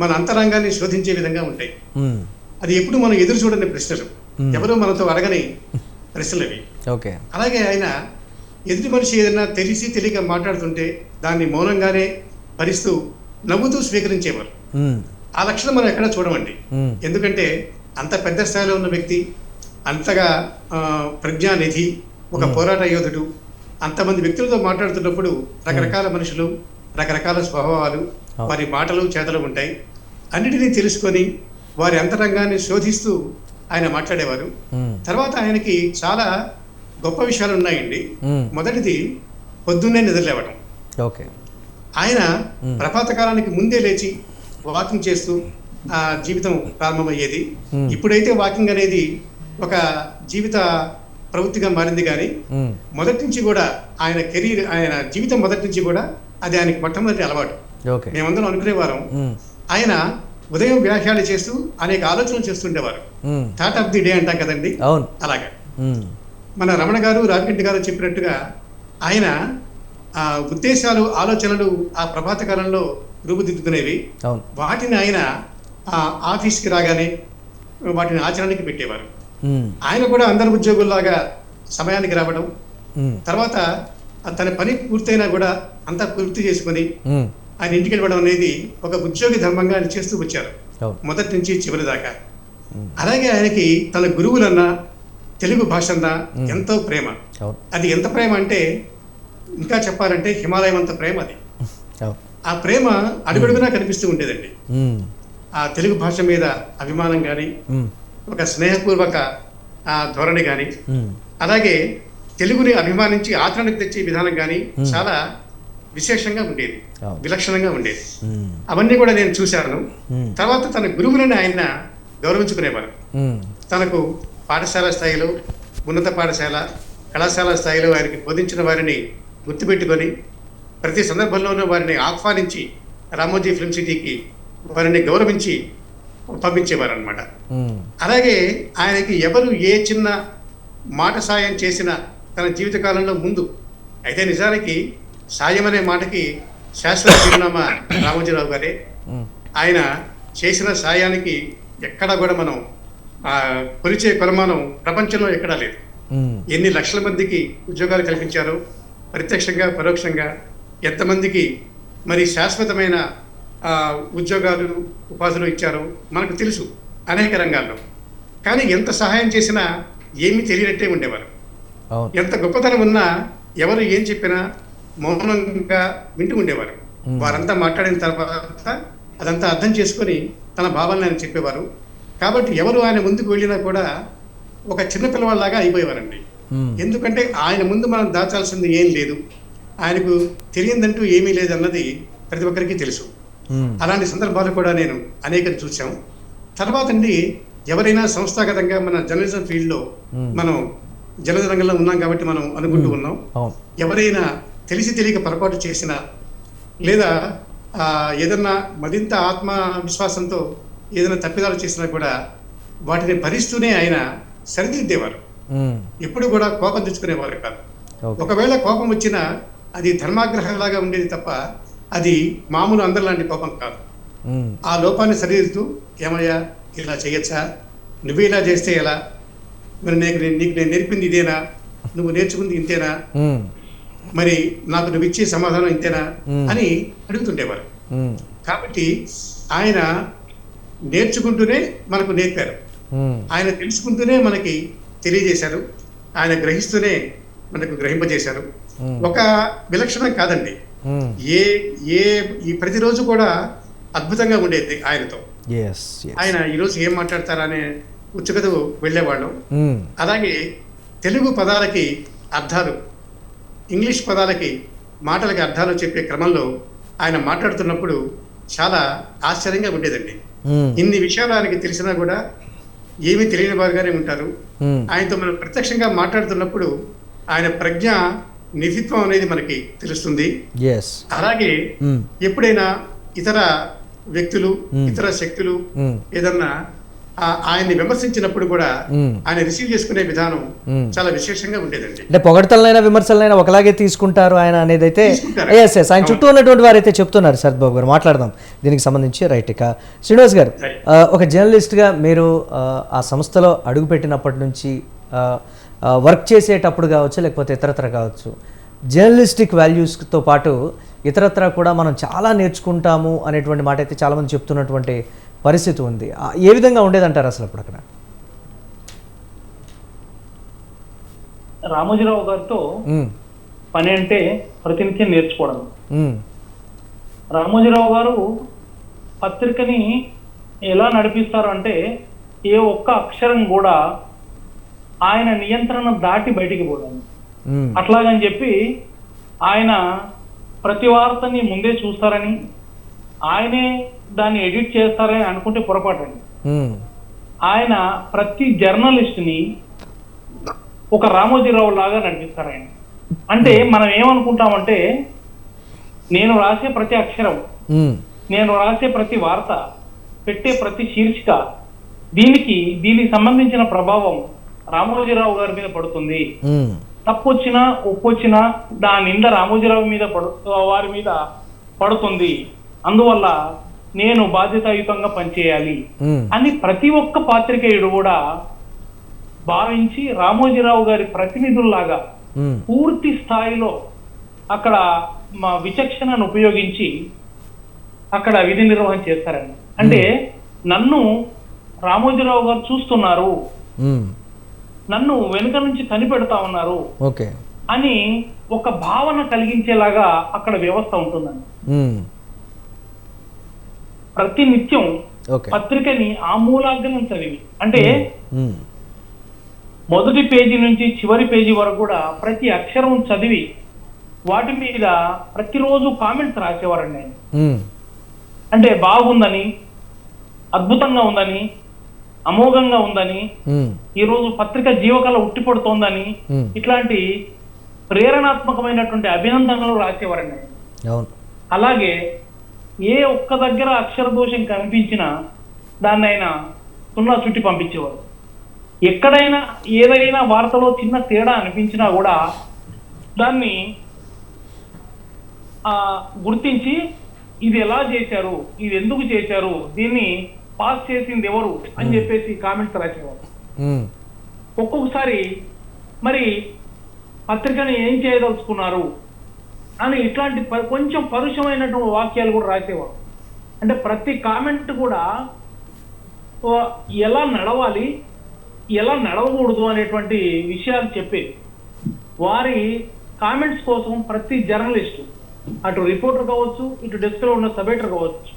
[SPEAKER 4] మన అంతరంగాన్ని శోధించే విధంగా ఉంటాయి. అది ఎప్పుడు మనం ఎదురు చూడని ప్రశ్నలు, ఎవరో మనతో అడగని ప్రశ్నలు అవి. అలాగే ఆయన ఎదుటి మనిషి ఏదైనా తెలియక మాట్లాడుతుంటే దాన్ని మౌనంగానే భరిస్తూ నవ్వుతూ స్వీకరించేవారు. ఆ లక్షణం మనం ఎక్కడా చూడమండి. ఎందుకంటే అంత పెద్ద స్థాయిలో ఉన్న వ్యక్తి, అంతగా ప్రజ్ఞానిధి, ఒక పోరాట యోధుడు, అంతమంది వ్యక్తులతో మాట్లాడుతున్నప్పుడు రకరకాల మనుషులు, రకరకాల స్వభావాలు, వారి మాటలు చేతలు ఉంటాయి. అన్నిటినీ తెలుసుకొని వారి అంతరంగాన్ని శోధిస్తూ ఆయన మాట్లాడేవారు. తర్వాత ఆయనకి చాలా గొప్ప విషయాలు ఉన్నాయండి. మొదటిది పొద్దున్నే నిద్రలేవడం. ఆయన ప్రభాత కాలానికి ముందే లేచి వాకింగ్ చేస్తూ ఆ జీవితం ప్రారంభమయ్యేది. ఇప్పుడైతే వాకింగ్ అనేది ఒక జీవిత ప్రవృత్తిగా మారింది, కానీ మొదటి నుంచి కూడా ఆయన కెరీర్, ఆయన జీవితం మొదటి నుంచి కూడా అది ఆయనకి మొట్టమొదటి అలవాటు. మేమందరం అనుకునేవారం ఆయన ఉదయం వ్యాఖ్యలు చేస్తూ అనేక ఆలోచనలు చేస్తుండేవారు. థాట్ ఆఫ్ ది డే అంటాం కదండి, అలాగా. మన రమణ గారు, రావికంటి గారు చెప్పినట్టుగా ఆయన ఉద్దేశాలు, ఆలోచనలు ఆ ప్రభాత కాలంలో రూపుదిద్దుకునేవి. వాటిని ఆయన ఆఫీస్కి రాగానే వాటిని ఆచరణకి పెట్టేవారు. ఆయన కూడా అందరి ఉద్యోగుల్లాగా సమయానికి రావడం, తర్వాత తన పని పూర్తయినా కూడా అంతా పూర్తి చేసుకుని ఆయన ఇంటికి వెళ్ళడం అనేది ఒక ఉద్యోగి ధర్మంగా ఆయన చేస్తూ వచ్చారు మొదటి నుంచి చివరి దాకా. అలాగే ఆయనకి తన గురువులన్నా, తెలుగు భాష అన్నా ఎంతో ప్రేమ. అది ఎంత ప్రేమ అంటే ఇంకా చెప్పాలంటే హిమాలయం అంత ప్రేమ అది. ఆ ప్రేమ అడుగడుగునా కనిపిస్తూ ఉండేదండి. ఆ తెలుగు భాష మీద అభిమానం కానీ, ఒక స్నేహపూర్వక ధోరణి కానీ, అలాగే తెలుగుని అభిమానించి ఆచరణకు తెచ్చే విధానం కానీ చాలా విశేషంగా ఉండేది, విలక్షణంగా ఉండేది. అవన్నీ కూడా నేను చూశాను. తర్వాత తన గురువులని ఆయన గౌరవించుకునేవారు. తనకు పాఠశాల స్థాయిలో, ఉన్నత పాఠశాల, కళాశాల స్థాయిలో ఆయనకి బోధించిన వారిని గుర్తుపెట్టుకొని ప్రతి సందర్భంలోనూ వారిని ఆహ్వానించి రామోజీ ఫిల్మ్ సిటీకి వారిని గౌరవించి పంపించేవారు అనమాట. అలాగే ఆయనకి ఎవరు ఏ చిన్న మాట సాయం చేసినా తన జీవితకాలంలో ముందు, అయితే నిజానికి సాయం అనే మాటకి శాశ్వత చిరునామా రామోజీరావు గారే. ఆయన చేసిన సాయానికి ఎక్కడా కూడా మనం కొలిచే కొలమానం ప్రపంచంలో ఎక్కడా లేదు. ఎన్ని లక్షల మందికి ఉద్యోగాలు కల్పించారో ప్రత్యక్షంగా, పరోక్షంగా ఎంతమందికి మరి శాశ్వతమైన ఉద్యోగాలు, ఉపాధులు ఇచ్చారో మనకు తెలుసు అనేక రంగాల్లో. కానీ ఎంత సహాయం చేసినా ఏమీ తెలియనట్టే ఉండేవారు. ఎంత గొప్పతనం ఉన్నా ఎవరు ఏం చెప్పినా మౌనంగా వింటూ ఉండేవారు. వారంతా మాట్లాడిన తర్వాత అదంతా అర్థం చేసుకొని తన భావాలను ఆయన చెప్పేవారు. కాబట్టి ఎవరు ఆయన ముందుకు వెళ్ళినా కూడా ఒక చిన్న పిల్లవాళ్ళలాగా అయిపోయేవారండి. ఎందుకంటే ఆయన ముందు మనం దాచాల్సింది ఏం లేదు, ఆయనకు తెలియదంటూ ఏమీ లేదన్నది ప్రతి ఒక్కరికి తెలుసు. అలాంటి సందర్భాలు కూడా నేను అనేకం చూసాం. తర్వాత అండి ఎవరైనా సంస్థాగతంగా మన జర్నలిజం ఫీల్డ్లో మనం జర్నలిజం రంగంలో ఉన్నాం కాబట్టి మనం అనుకుంటూ ఉన్నాం, ఎవరైనా తెలియక పొరపాటు చేసినా లేదా ఏదన్నా మరింత ఆత్మవిశ్వాసంతో ఏదైనా తప్పిదాలు చేసినా కూడా వాటిని భరిస్తూనే ఆయన సరిదిద్దేవారు. ఎప్పుడు కూడా కోపం తెచ్చుకునేవారు కాదు. ఒకవేళ కోపం వచ్చినా అది ధర్మాగ్రహంలాగా ఉండేది తప్ప అది మామూలు అందరిలాంటి కోపం కాదు. ఆ లోపాన్ని సరిదిద్దుతూ, ఏమయ్యా ఇలా చేయొచ్చా, నువ్వు ఇలా చేస్తే ఎలా, మరి నీకు నేను నేర్పింది ఇదేనా, నువ్వు నేర్చుకుంది ఇంతేనా, మరి నాకు నువ్వు ఇచ్చే సమాధానం ఇంతేనా అని అడుగుతుండేవారు. కాబట్టి ఆయన నేర్చుకుంటూనే మనకు నేర్పారు, ఆయన తెలుసుకుంటూనే మనకి తెలియజేశారు, ఆయన గ్రహిస్తూనే మనకు గ్రహింపజేశారు. ఒక విలక్షణం కాదండి, ఈ ప్రతిరోజు కూడా అద్భుతంగా ఉండేది ఆయనతో. ఆయన ఈరోజు ఏం మాట్లాడతారనే ఉత్సుకత వెళ్ళేవాళ్ళం. అలాగే తెలుగు పదాలకి అర్థాలు, ఇంగ్లీష్ పదాలకి మాటలకి అర్థాలు చెప్పే క్రమంలో ఆయన మాట్లాడుతున్నప్పుడు చాలా ఆశ్చర్యంగా ఉండేదండి. ఇన్ని విషయాలు ఆయనకి తెలిసినా కూడా ఏమీ తెలియని వారుగానే ఉంటారు. ఆయనతో మనం ప్రత్యక్షంగా మాట్లాడుతున్నప్పుడు ఆయన ప్రజ్ఞ నిధిత్వం అనేది మనకి తెలుస్తుంది. అలాగే ఎప్పుడైనా ఇతర వ్యక్తులు, ఇతర శక్తులు ఏదన్నా ఆయన్ని విమర్శించినప్పుడు కూడా ఆయన రిసీవ్ చేసుకునే విధానం చాలా విశేషంగా ఉండేదండి.
[SPEAKER 1] అంటే పొగడతలైనా విమర్శలైనా ఒకలాగే తీసుకుంటారు ఆయన అనేది అయితే ఆయన చుట్టూ ఉన్నటువంటి వారైతే చెప్తున్నారు. శరత్ బాబు గారు, మాట్లాడదాం దీనికి సంబంధించి. రైట్, ఇక శ్రీనివాస్ గారు, ఒక జర్నలిస్ట్గా మీరు ఆ సంస్థలో అడుగుపెట్టినప్పటి నుంచి వర్క్ చేసేటప్పుడు కావచ్చు, లేకపోతే ఇతరత్ర కావచ్చు, జర్నలిస్టిక్ వాల్యూస్తో పాటు ఇతరత్ర కూడా మనం చాలా నేర్చుకుంటాము అనేటువంటి మాట అయితే చాలామంది చెప్తున్నటువంటి పరిస్థితి ఉంది. ఏ విధంగా ఉండేదంటారు అసలు అప్పుడు అక్కడ?
[SPEAKER 5] రామోజీరావు గారితో పని అంటే ప్రతినిత్యం నేర్చుకోవడం. రామోజీరావు గారు పత్రికని ఎలా నడిపిస్తారు అంటే ఏ ఒక్క అక్షరం కూడా ఆయన నియంత్రణ దాటి బయటికి పోవడం. అట్లాగని చెప్పి ఆయన ప్రతి వార్తని ముందే చూస్తారని, ఆయనే దాన్ని ఎడిట్ చేస్తారని అనుకుంటే పొరపాటండి. ఆయన ప్రతి జర్నలిస్ట్ ని ఒక రామోజీరావు లాగా నడిపిస్తారు ఆయన. అంటే మనం ఏమనుకుంటామంటే నేను రాసే ప్రతి అక్షరం, నేను రాసే ప్రతి వార్త, పెట్టే ప్రతి శీర్షిక, దీనికి సంబంధించిన ప్రభావం రామోజీరావు గారి మీద పడుతుంది. తప్పొచ్చినా ఒప్పొచ్చినా దాని నింద రామోజీరావు మీద వారి మీద పడుతుంది. అందువల్ల నేను బాధ్యతాయుతంగా పనిచేయాలి అని ప్రతి ఒక్క పాత్రికేయుడు కూడా భావించి రామోజీరావు గారి ప్రతినిధుల్లాగా పూర్తి స్థాయిలో అక్కడ మా విచక్షణను ఉపయోగించి అక్కడ విధి నిర్వహణ చేస్తారండి. అంటే నన్ను రామోజీరావు గారు చూస్తున్నారు, నన్ను వెనుక నుంచి కనిపెడతా ఉన్నారు అని ఒక భావన కలిగించేలాగా అక్కడ వ్యవస్థ ఉంటుందండి. ప్రతి నిత్యం పత్రికని ఆమూలాగ్రం చదివి, అంటే మొదటి పేజీ నుంచి చివరి పేజీ వరకు కూడా ప్రతి అక్షరం చదివి వాటి మీద ప్రతిరోజు కామెంట్స్ రాసేవారండి ఆయన. అంటే బాగుందని, అద్భుతంగా ఉందని, అమోఘంగా ఉందని, ఈరోజు పత్రిక జీవకళ ఉట్టిపడుతోందని, ఇట్లాంటి ప్రేరణాత్మకమైనటువంటి అభినందనలు రాసేవారండి. అలాగే ఏ ఒక్క దగ్గర అక్షర దోషం కనిపించినా దాన్ని ఆయన సున్నా చుట్టి పంపించేవారు. ఎక్కడైనా ఏదైనా వార్తలో చిన్న తేడా అనిపించినా కూడా దాన్ని గుర్తించి ఇది ఎలా చేశారు, ఇది ఎందుకు చేశారు, దీన్ని పాస్ చేసింది ఎవరు అని చెప్పేసి కామెంట్స్ రాసేవారు. ఒక్కొక్కసారి మరి పత్రికను ఏం చేయదలుచుకున్నారు అని ఇట్లాంటి కొంచెం పరుషమైనటువంటి వాక్యాలు కూడా రాసేవారు. అంటే ప్రతి కామెంట్ కూడా ఎలా నడవాలి, ఎలా నడవకూడదు అనేటువంటి విషయాలు చెప్పేది. వారి కామెంట్స్ కోసం ప్రతి జర్నలిస్టు, అటు రిపోర్టర్ కావచ్చు, ఇటు డెస్క్లో ఉన్న సబ్ ఎడిటర్ కావచ్చు,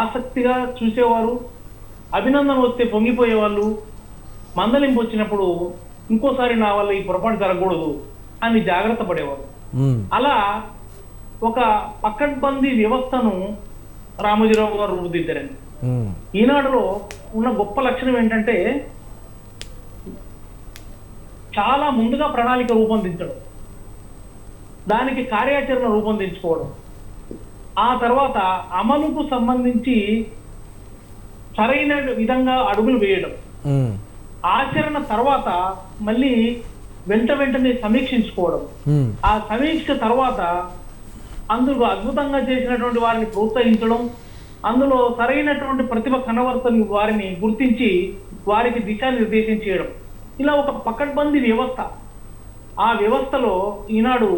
[SPEAKER 5] ఆసక్తిగా చూసేవారు. అభినందన వస్తే పొంగిపోయేవాళ్ళు, మందలింపు వచ్చినప్పుడు ఇంకోసారి నా వల్ల ఈ పొరపాటు జరగకూడదు అని జాగ్రత్త పడేవారు. అలా ఒక పకడ్బందీ వ్యవస్థను రామోజీరావు గారు రూపుదిద్దారండి. ఈనాడులో ఉన్న గొప్ప లక్షణం ఏంటంటే చాలా ముందుగా ప్రణాళిక రూపొందించడం, దానికి కార్యాచరణ రూపొందించుకోవడం, ఆ తర్వాత అమలుకు సంబంధించి సరైన విధంగా అడుగులు వేయడం, ఆచరణ తర్వాత మళ్ళీ వెంటనే సమీక్షించుకోవడం, ఆ సమీక్ష తర్వాత అందులో అద్భుతంగా చేసినటువంటి వారిని ప్రోత్సహించడం, అందులో సరైనటువంటి ప్రతిభ కనబర్తని వారిని గుర్తించి వారికి దిశానిర్దేశం చేయడం, ఇలా ఒక పకడ్బందీ వ్యవస్థ. ఆ వ్యవస్థలో ఈనాడు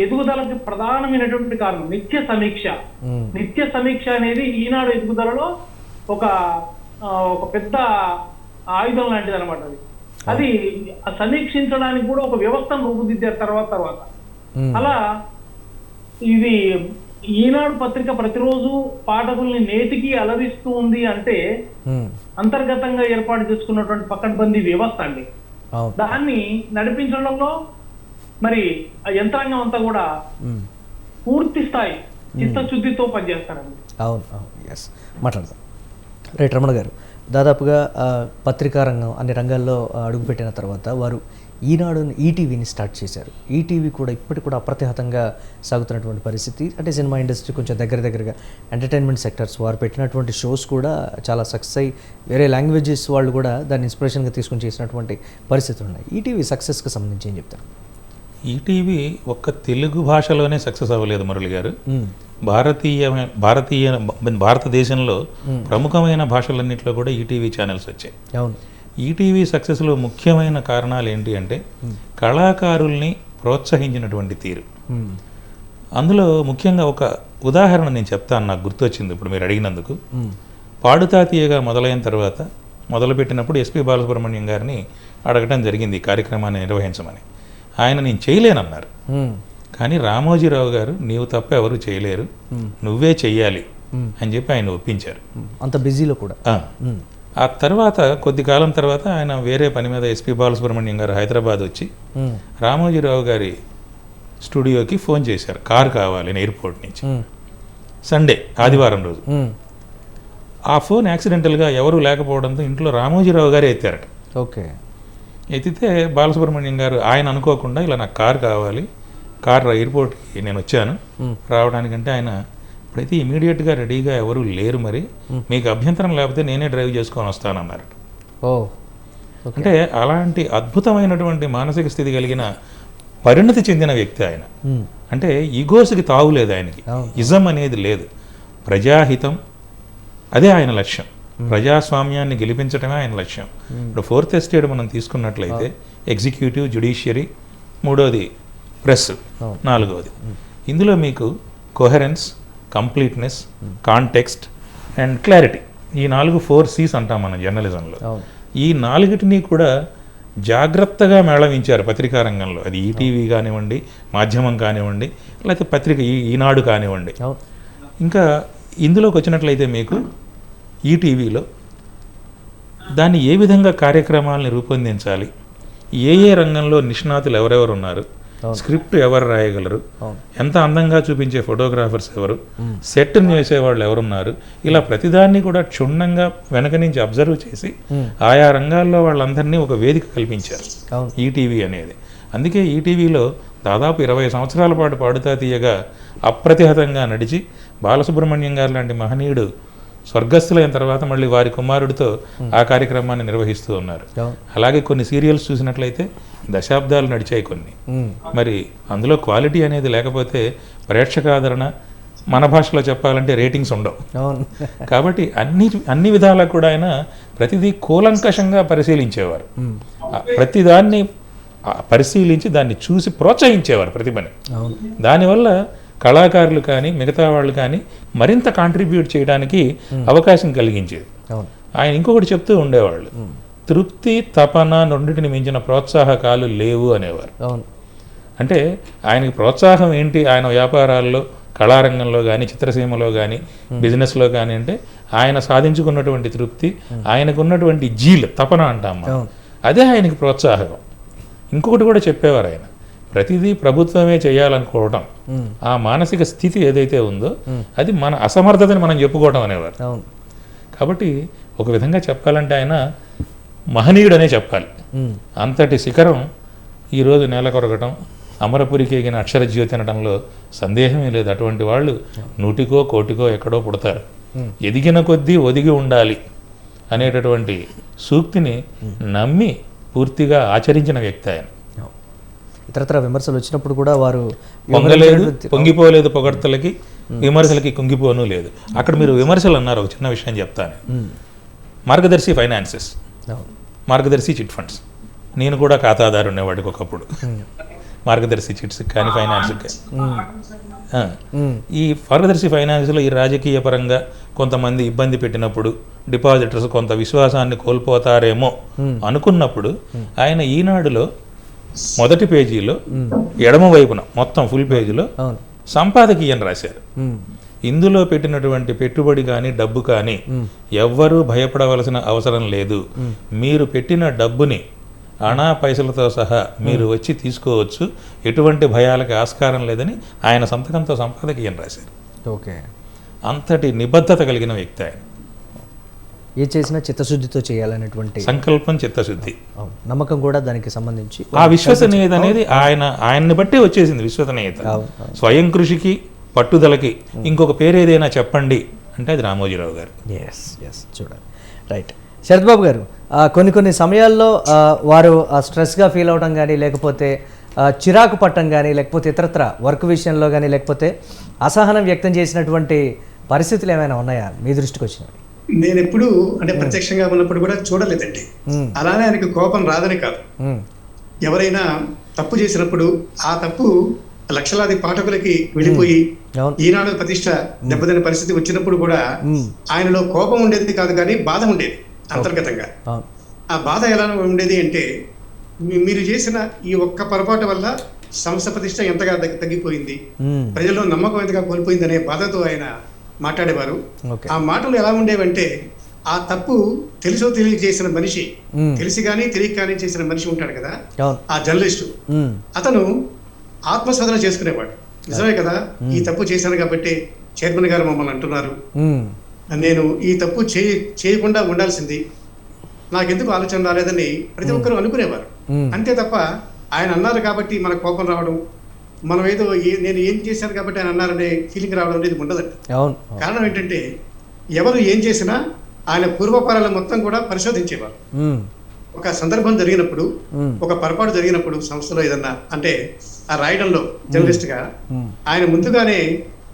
[SPEAKER 5] ఎదుగుదలకి ప్రధానమైనటువంటి కారణం నిత్య సమీక్ష. నిత్య సమీక్ష అనేది ఈనాడు ఎదుగుదలలో ఒక పెద్ద ఆయుధం లాంటిది అనమాట. అది సమీక్షించడానికి కూడా ఒక వ్యవస్థను రూపుదిద్దారు తర్వాత. అలా ఇది ఈనాడు పత్రిక ప్రతిరోజు పాఠకుల్ని నేటికి అలరిస్తూ ఉంది అంటే అంతర్గతంగా ఏర్పాటు చేసుకున్నటువంటి పకడ్బందీ వ్యవస్థ అండి. దాన్ని నడిపించడంలో మరి ఆ యంత్రాంగం అంతా కూడా పూర్తి స్థాయి చిత్తశుద్ధితో పనిచేస్తారండి.
[SPEAKER 1] అవును, ఎస్, మాట్లాడదాం. రైట్, రమణ గారు, దాదాపుగా పత్రికా రంగం అన్ని రంగాల్లో అడుగుపెట్టిన తర్వాత వారు ఈటీవీని స్టార్ట్ చేశారు. ఈటీవీ కూడా ఇప్పటికి కూడా అప్రతిహతంగా సాగుతున్నటువంటి పరిస్థితి. అంటే సినిమా ఇండస్ట్రీ కొంచెం దగ్గరగా ఎంటర్టైన్మెంట్ సెక్టర్స్ వారు పెట్టినటువంటి షోస్ కూడా చాలా సక్సెస్ అయ్యి వేరే లాంగ్వేజెస్ వాళ్ళు కూడా దాన్ని ఇన్స్పిరేషన్గా తీసుకొని చేసినటువంటి పరిస్థితులు ఉన్నాయి. ఈటీవీ సక్సెస్కి సంబంధించి ఏం చెప్తారు?
[SPEAKER 3] ఈటీవీ ఒక్క తెలుగు భాషలోనే సక్సెస్ అవ్వలేదు మురళి గారు. భారతదేశంలో ప్రముఖమైన భాషలన్నింటిలో కూడా ఈటీవీ ఛానల్స్ వచ్చాయి.
[SPEAKER 1] అవును.
[SPEAKER 3] ఈటీవీ సక్సెస్లో ముఖ్యమైన కారణాలు ఏంటి అంటే కళాకారుల్ని ప్రోత్సహించినటువంటి తీరు. అందులో ముఖ్యంగా ఒక ఉదాహరణ నేను చెప్తాను, నాకు గుర్తొచ్చింది ఇప్పుడు మీరు అడిగినందుకు. పాడుతా తీయగా మొదలైన తర్వాత మొదలుపెట్టినప్పుడు ఎస్పి బాలసుబ్రహ్మణ్యం గారిని అడగటం జరిగింది ఈ కార్యక్రమాన్ని నిర్వహించమని. ఆయన నేను చేయలేనన్నారు. కానీ రామోజీరావు గారు నీవు తప్ప ఎవరు చేయలేరు, నువ్వే చెయ్యాలి అని చెప్పి ఆయన ఒప్పించారు.
[SPEAKER 1] అంత బిజీలో కూడా.
[SPEAKER 3] ఆ తర్వాత కొద్ది కాలం తర్వాత ఆయన వేరే పని మీద ఎస్పి బాలసుబ్రహ్మణ్యం గారు హైదరాబాద్ వచ్చి రామోజీరావు గారి స్టూడియోకి ఫోన్ చేశారు, కారు కావాలి ఎయిర్పోర్ట్ నుంచి. సండే, ఆదివారం రోజు. ఆ ఫోన్ యాక్సిడెంటల్గా ఎవరు లేకపోవడంతో ఇంట్లో రామోజీరావు గారే ఎత్తారట.
[SPEAKER 1] ఓకే.
[SPEAKER 3] ఎత్తితే బాలసుబ్రహ్మణ్యం గారు ఆయన అనుకోకుండా ఇలా నాకు కారు కావాలి, కారు ఎయిర్పోర్ట్కి నేను వచ్చాను రావడానికంటే ఆయన ఇప్పుడైతే ఇమీడియట్గా రెడీగా ఎవరు లేరు, మరి మీకు అభ్యంతరం లేకపోతే నేనే డ్రైవ్ చేసుకొని వస్తానన్నారు. అంటే అలాంటి అద్భుతమైనటువంటి మానసిక స్థితి కలిగిన పరిణతి చెందిన వ్యక్తి ఆయన. అంటే ఈగోస్కి తావులేదు ఆయనకి, ఇజం అనేది లేదు. ప్రజాహితం అదే ఆయన లక్ష్యం, ప్రజాస్వామ్యాన్ని గెలిపించడమే ఆయన లక్ష్యం. ఇప్పుడు ఫోర్త్ ఎస్టేట్ మనం తీసుకున్నట్లయితే ఎగ్జిక్యూటివ్, జ్యుడిషియరీ, మూడోది ప్రెస్, నాలుగవది. ఇందులో మీకు coherence, completeness, context and clarity, ఈ 4 C's అంటాం మనం జర్నలిజంలో. ఈ 4టిని కూడా జాగ్రత్తగా మేళవించారు పత్రికా రంగంలో. అది ఈటీవీ కానివ్వండి, మాధ్యమం కానివ్వండి, లేకపోతే పత్రిక ఈనాడు కానివ్వండి. ఇంకా ఇందులోకి వచ్చినట్లయితే మీకు ఈటీవీలో దాన్ని ఏ విధంగా కార్యక్రమాలని రూపొందించాలి, ఏ రంగంలో నిష్ణాతులు ఎవరెవరు ఉన్నారు, స్క్రిప్ట్ ఎవరు రాయగలరు, ఎంత అందంగా చూపించే ఫోటోగ్రాఫర్స్ ఎవరు, సెట్ని వేసేవాళ్ళు ఎవరున్నారు, ఇలా ప్రతిదాన్ని కూడా క్షుణ్ణంగా వెనక నుంచి అబ్జర్వ్ చేసి ఆయా రంగాల్లో వాళ్ళందరినీ ఒక వేదిక కల్పించారు ఈటీవీ అనేది. అందుకే ఈటీవీలో దాదాపు 20 సంవత్సరాల పాటు పాడుతా తీయగా అప్రతిహతంగా నడిచి బాలసుబ్రహ్మణ్యం గారు లాంటి మహనీయుడు స్వర్గస్థులైన తర్వాత మళ్ళీ వారి కుమారుడితో ఆ కార్యక్రమాన్ని నిర్వహిస్తూ ఉన్నారు. అలాగే కొన్ని సీరియల్స్ చూసినట్లయితే దశాబ్దాలు నడిచాయి కొన్ని. మరి అందులో క్వాలిటీ అనేది లేకపోతే ప్రేక్షకాదరణ, మన భాషలో చెప్పాలంటే రేటింగ్స్ ఉండవు. కాబట్టి అన్ని విధాలా కూడా ఆయన ప్రతిదీ కూలంకషంగా పరిశీలించేవారు. ప్రతిదాన్ని పరిశీలించి దాన్ని చూసి ప్రోత్సహించేవారు ప్రతిభని. దానివల్ల కళాకారులు కానీ మిగతా వాళ్ళు కానీ మరింత కాంట్రిబ్యూట్ చేయడానికి అవకాశం కలిగించేది. ఆయన ఇంకొకటి చెప్తూ ఉండేవాళ్ళు, తృప్తి, తపన రెండింటిని మించిన ప్రోత్సాహకాలు లేవు అనేవారు. అంటే ఆయనకి ప్రోత్సాహం ఏంటి ఆయన వ్యాపారాల్లో, కళారంగంలో కానీ, చిత్రసీమలో కానీ, బిజినెస్లో కానీ అంటే ఆయన సాధించుకున్నటువంటి తృప్తి, ఆయనకున్నటువంటి జీల్, తపన అంటాం, అదే ఆయనకి ప్రోత్సాహం. ఇంకొకటి కూడా చెప్పేవారు ఆయన, ప్రతిదీ ప్రభుత్వమే చేయాలనుకోవడం, ఆ మానసిక స్థితి ఏదైతే ఉందో అది మన అసమర్థతని మనం చెప్పుకోవడం అనేవారు. కాబట్టి ఒక విధంగా చెప్పాలంటే ఆయన మహనీయుడనే చెప్పాలి. అంతటి శిఖరం ఈరోజు నేల కొరగటం, అమరపురికి ఎగిన అక్షర జ్యోతి అనడంలో సందేహమే లేదు. అటువంటి వాళ్ళు 100కో 1,00,00,000కో ఎక్కడో పుడతారు. ఎదిగిన కొద్దీ ఒదిగి ఉండాలి అనేటటువంటి సూక్తిని నమ్మి పూర్తిగా ఆచరించిన వ్యక్తి ఆయన.
[SPEAKER 1] ఇతరత్ర విమర్శలు వచ్చినప్పుడు కూడా వారు
[SPEAKER 3] పొంగిపోలేదు పొగడ్తలకి, విమర్శలకి కుంగిపోను లేదు. అక్కడ మీరు విమర్శలు అన్నారు, ఒక చిన్న విషయం చెప్తాను. మార్గదర్శి ఫైనాన్సెస్, మార్గదర్శి చిట్ ఫండ్స్, నేను కూడా ఖాతాదారు ఉండేవాడికి ఒకప్పుడు. మార్గదర్శి చిట్స్ కానీ ఫైనాన్స్ ఈ మార్గదర్శి ఫైనాన్స్లో ఈ రాజకీయ పరంగా కొంతమంది ఇబ్బంది పెట్టినప్పుడు డిపాజిటర్స్ కొంత విశ్వాసాన్ని కోల్పోతారేమో అనుకున్నప్పుడు ఆయన ఈనాడులో మొదటి పేజీలో ఎడమ వైపున మొత్తం ఫుల్ పేజీలో సంపాదకీయం రాశారు. ఇందులో పెట్టినటువంటి పెట్టుబడి కానీ డబ్బు కానీ ఎవ్వరూ భయపడవలసిన అవసరం లేదు. మీరు పెట్టిన డబ్బుని అణా పైసలతో సహా మీరు వచ్చి తీసుకోవచ్చు, ఎటువంటి భయాలకి ఆస్కారం లేదని ఆయన సంతకంతో సంపాదకీయం రాశారు.
[SPEAKER 1] ఓకే,
[SPEAKER 3] అంతటి నిబద్ధత కలిగిన వ్యక్తి ఆయన.
[SPEAKER 1] ఏ చేసినా చిత్తశుద్ధితో చేయాలనేటువంటి
[SPEAKER 3] సంకల్పం, చిత్తశుద్ధి,
[SPEAKER 1] నమ్మకం కూడా దానికి సంబంధించి
[SPEAKER 3] ఆ విశ్వసనీయత అనేది ఆయన్ని బట్టే వచ్చేసింది. విశ్వసనీయత, స్వయం కృషికి, పట్టుదలకి ఇంకొక పేరు ఏదైనా చెప్పండి అంటే అది రామోజీరావు గారు.
[SPEAKER 1] ఎస్ చూడాలి. రైట్, శరత్ బాబు గారు, కొన్ని సమయాల్లో వారు స్ట్రెస్గా ఫీల్ అవడం కానీ, లేకపోతే చిరాకు పట్టడం కానీ, లేకపోతే ఇతరత్ర వర్క్ విషయంలో కానీ, లేకపోతే అసహనం వ్యక్తం చేసినటువంటి పరిస్థితులు ఏమైనా ఉన్నాయా మీ దృష్టికి వచ్చినవి?
[SPEAKER 4] నేను ఎప్పుడు అంటే ప్రత్యక్షంగా ఉన్నప్పుడు కూడా చూడలేదండి. అలానే ఆయనకి కోపం రాదని కాదు. ఎవరైనా తప్పు చేసినప్పుడు ఆ తప్పు లక్షలాది పాఠకులకి వెళ్ళిపోయి ఈనాడు ప్రతిష్ట దెబ్బతిన పరిస్థితి వచ్చినప్పుడు కూడా ఆయనలో కోపం ఉండేది కాదు, కానీ బాధ ఉండేది అంతర్గతంగా. ఆ బాధ ఎలా ఉండేది అంటే, మీరు చేసిన ఈ ఒక్క పొరపాటు వల్ల సంస్థ ప్రతిష్ట ఎంతగా తగ్గిపోయింది, ప్రజల్లో నమ్మకం ఎంతగా కోల్పోయింది అనే బాధతో ఆయన మాట్లాడేవారు. ఆ మాటలు ఎలా ఉండేవంటే, ఆ తప్పు తెలుసో తెలియక చేసిన మనిషి, తెలిసి కానీ తెలియక కానీ చేసిన మనిషి ఉంటాడు కదా, ఆ జర్నలిస్టు, అతను ఆత్మశోధన చేసుకునేవాడు. నిజమే కదా, ఈ తప్పు చేశాను కాబట్టి చైర్మన్ గారు మమ్మల్ని అంటున్నారు, నేను ఈ తప్పు చేయకుండా ఉండాల్సింది, నాకెందుకు ఆలోచన రాలేదని ప్రతి ఒక్కరూ అనుకునేవారు. అంతే తప్ప ఆయన అన్నారు కాబట్టి మన కోపం రావడం, మనం ఏదో నేను ఏం చేశాను కాబట్టి ఆయన అన్నారనే ఫీలింగ్ రావడం అనేది ఉండదండి. కారణం ఏంటంటే, ఎవరు ఏం చేసినా ఆయన పూర్వపరాలు మొత్తం కూడా పరిశోధించేవారు. ఒక సందర్భం జరిగినప్పుడు, ఒక పొరపాటు జరిగినప్పుడు సంస్థలో ఏదన్నా అంటే ఆ రాయడంలో జర్నలిస్ట్ గా ఆయన ముందుగానే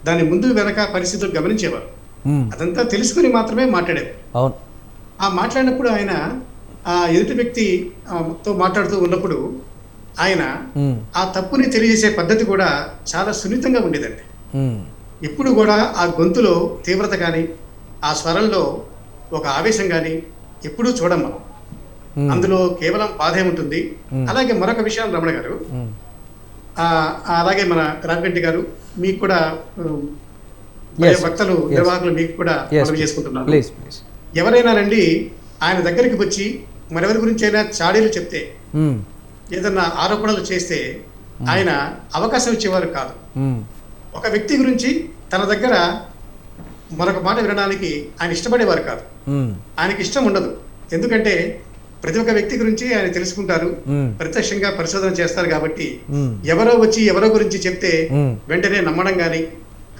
[SPEAKER 4] దాని ముందు వెనక పరిస్థితులు గమనించేవారు. అదంతా తెలుసుకుని మాత్రమే మాట్లాడేవారు. ఆ మాట్లాడినప్పుడు ఆయన ఆ ఎదుటి వ్యక్తితో మాట్లాడుతూ ఉన్నప్పుడు ఆయన ఆ తప్పుని తెలియజేసే పద్ధతి కూడా చాలా సున్నితంగా ఉండేదండి. ఇప్పుడు కూడా ఆ గొంతులో తీవ్రత కానీ, ఆ స్వరంలో ఒక ఆవేశం కానీ ఎప్పుడూ చూడం మనం. అందులో కేవలం బాధే ఉంటుంది. అలాగే మరొక విషయం రమణ గారు, అలాగే మన రాఘవెంటి గారు, మీకు కూడా వక్తలు నిర్వాహకులు మీకు కూడా మనవి చేసుకుంటున్నారు. ఎవరైనా రండి ఆయన దగ్గరికి వచ్చి మరెవరి గురించి అయినా చాడీలు చెప్తే, ఏదన్నా ఆరోపణలు చేస్తే ఆయన అవకాశం ఇచ్చేవారు కాదు. ఒక వ్యక్తి గురించి తన దగ్గర మరొక మాట వినడానికి ఆయన ఇష్టపడేవారు కాదు. ఆయనకి ఇష్టం ఉండదు. ఎందుకంటే ప్రతి ఒక్క వ్యక్తి గురించి ఆయన తెలుసుకుంటారు, ప్రత్యక్షంగా పరిశోధన చేస్తారు. కాబట్టి ఎవరో వచ్చి ఎవరో గురించి చెప్తే వెంటనే నమ్మడం కానీ,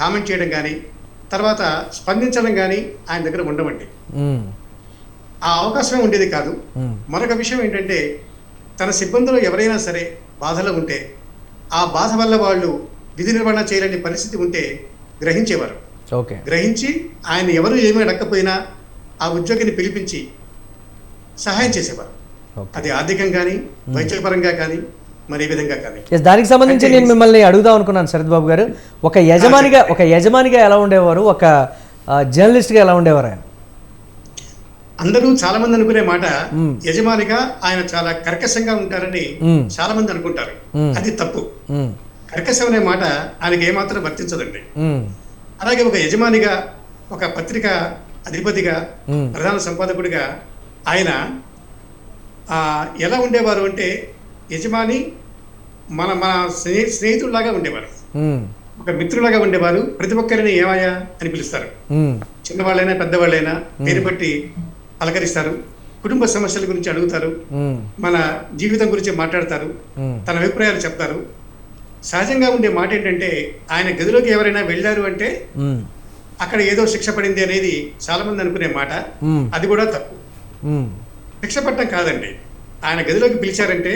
[SPEAKER 4] కామెంట్ చేయడం కానీ, తర్వాత స్పందించడం కానీ ఆయన దగ్గర ఉండవండి. ఆ అవకాశం ఉండేది కాదు. మరొక విషయం ఏంటంటే, తన సిబ్బందిలో ఎవరైనా సరే బాధలో ఉంటే, ఆ బాధ వల్ల వాళ్ళు విధి నిర్వహణ చేయలేని పరిస్థితి ఉంటే గ్రహించేవారు. గ్రహించి ఆయన ఎవరు ఏమీ అడగకపోయినా ఆ ఉద్యోగిని పిలిపించి సహాయం చేసేవారు. అది ఆర్థికంగా కానీ, వైద్యపరంగా కానీ, మరి ఏ విధంగా కానీ.
[SPEAKER 1] దానికి సంబంధించి నేను మిమ్మల్ని అడుగుదాం అనుకున్నాను శరత్ బాబు గారు. ఒక యజమానిగా ఎలా ఉండేవారు, ఒక జర్నలిస్ట్గా ఎలా ఉండేవారు ఆయన?
[SPEAKER 4] అందరూ చాలా మంది అనుకునే మాట, యజమానిగా ఆయన చాలా కర్కశంగా ఉంటారని చాలా మంది అనుకుంటారు. అది తప్పు. కర్కశం అనే మాట ఆయనకి ఏమాత్రం వర్తించదండి. అలాగే ఒక యజమానిగా, ఒక పత్రిక అధిపతిగా, ప్రధాన సంపాదకుడిగా ఆయన ఎలా ఉండేవారు అంటే, యజమాని మన స్నేహితుడిలాగా ఉండేవారు, ఒక మిత్రులాగా ఉండేవారు. ప్రతి ఒక్కరిని ఏమయ్యా అని పిలుస్తారు. చిన్నవాళ్ళైనా పెద్దవాళ్ళైనా పేరు బట్టి పలకరిస్తారు. కుటుంబ సమస్యల గురించి అడుగుతారు, మన జీవితం గురించి మాట్లాడతారు, తన అభిప్రాయాలు చెప్తారు. సహజంగా ఉండే మాట ఏంటంటే, ఆయన గదిలోకి ఎవరైనా వెళ్ళారు అంటే అక్కడ ఏదో శిక్ష పడింది అనేది చాలా మంది అనుకునే మాట. అది కూడా తప్పు. శిక్ష పట్టడం కాదండి. ఆయన గదిలోకి పిలిచారంటే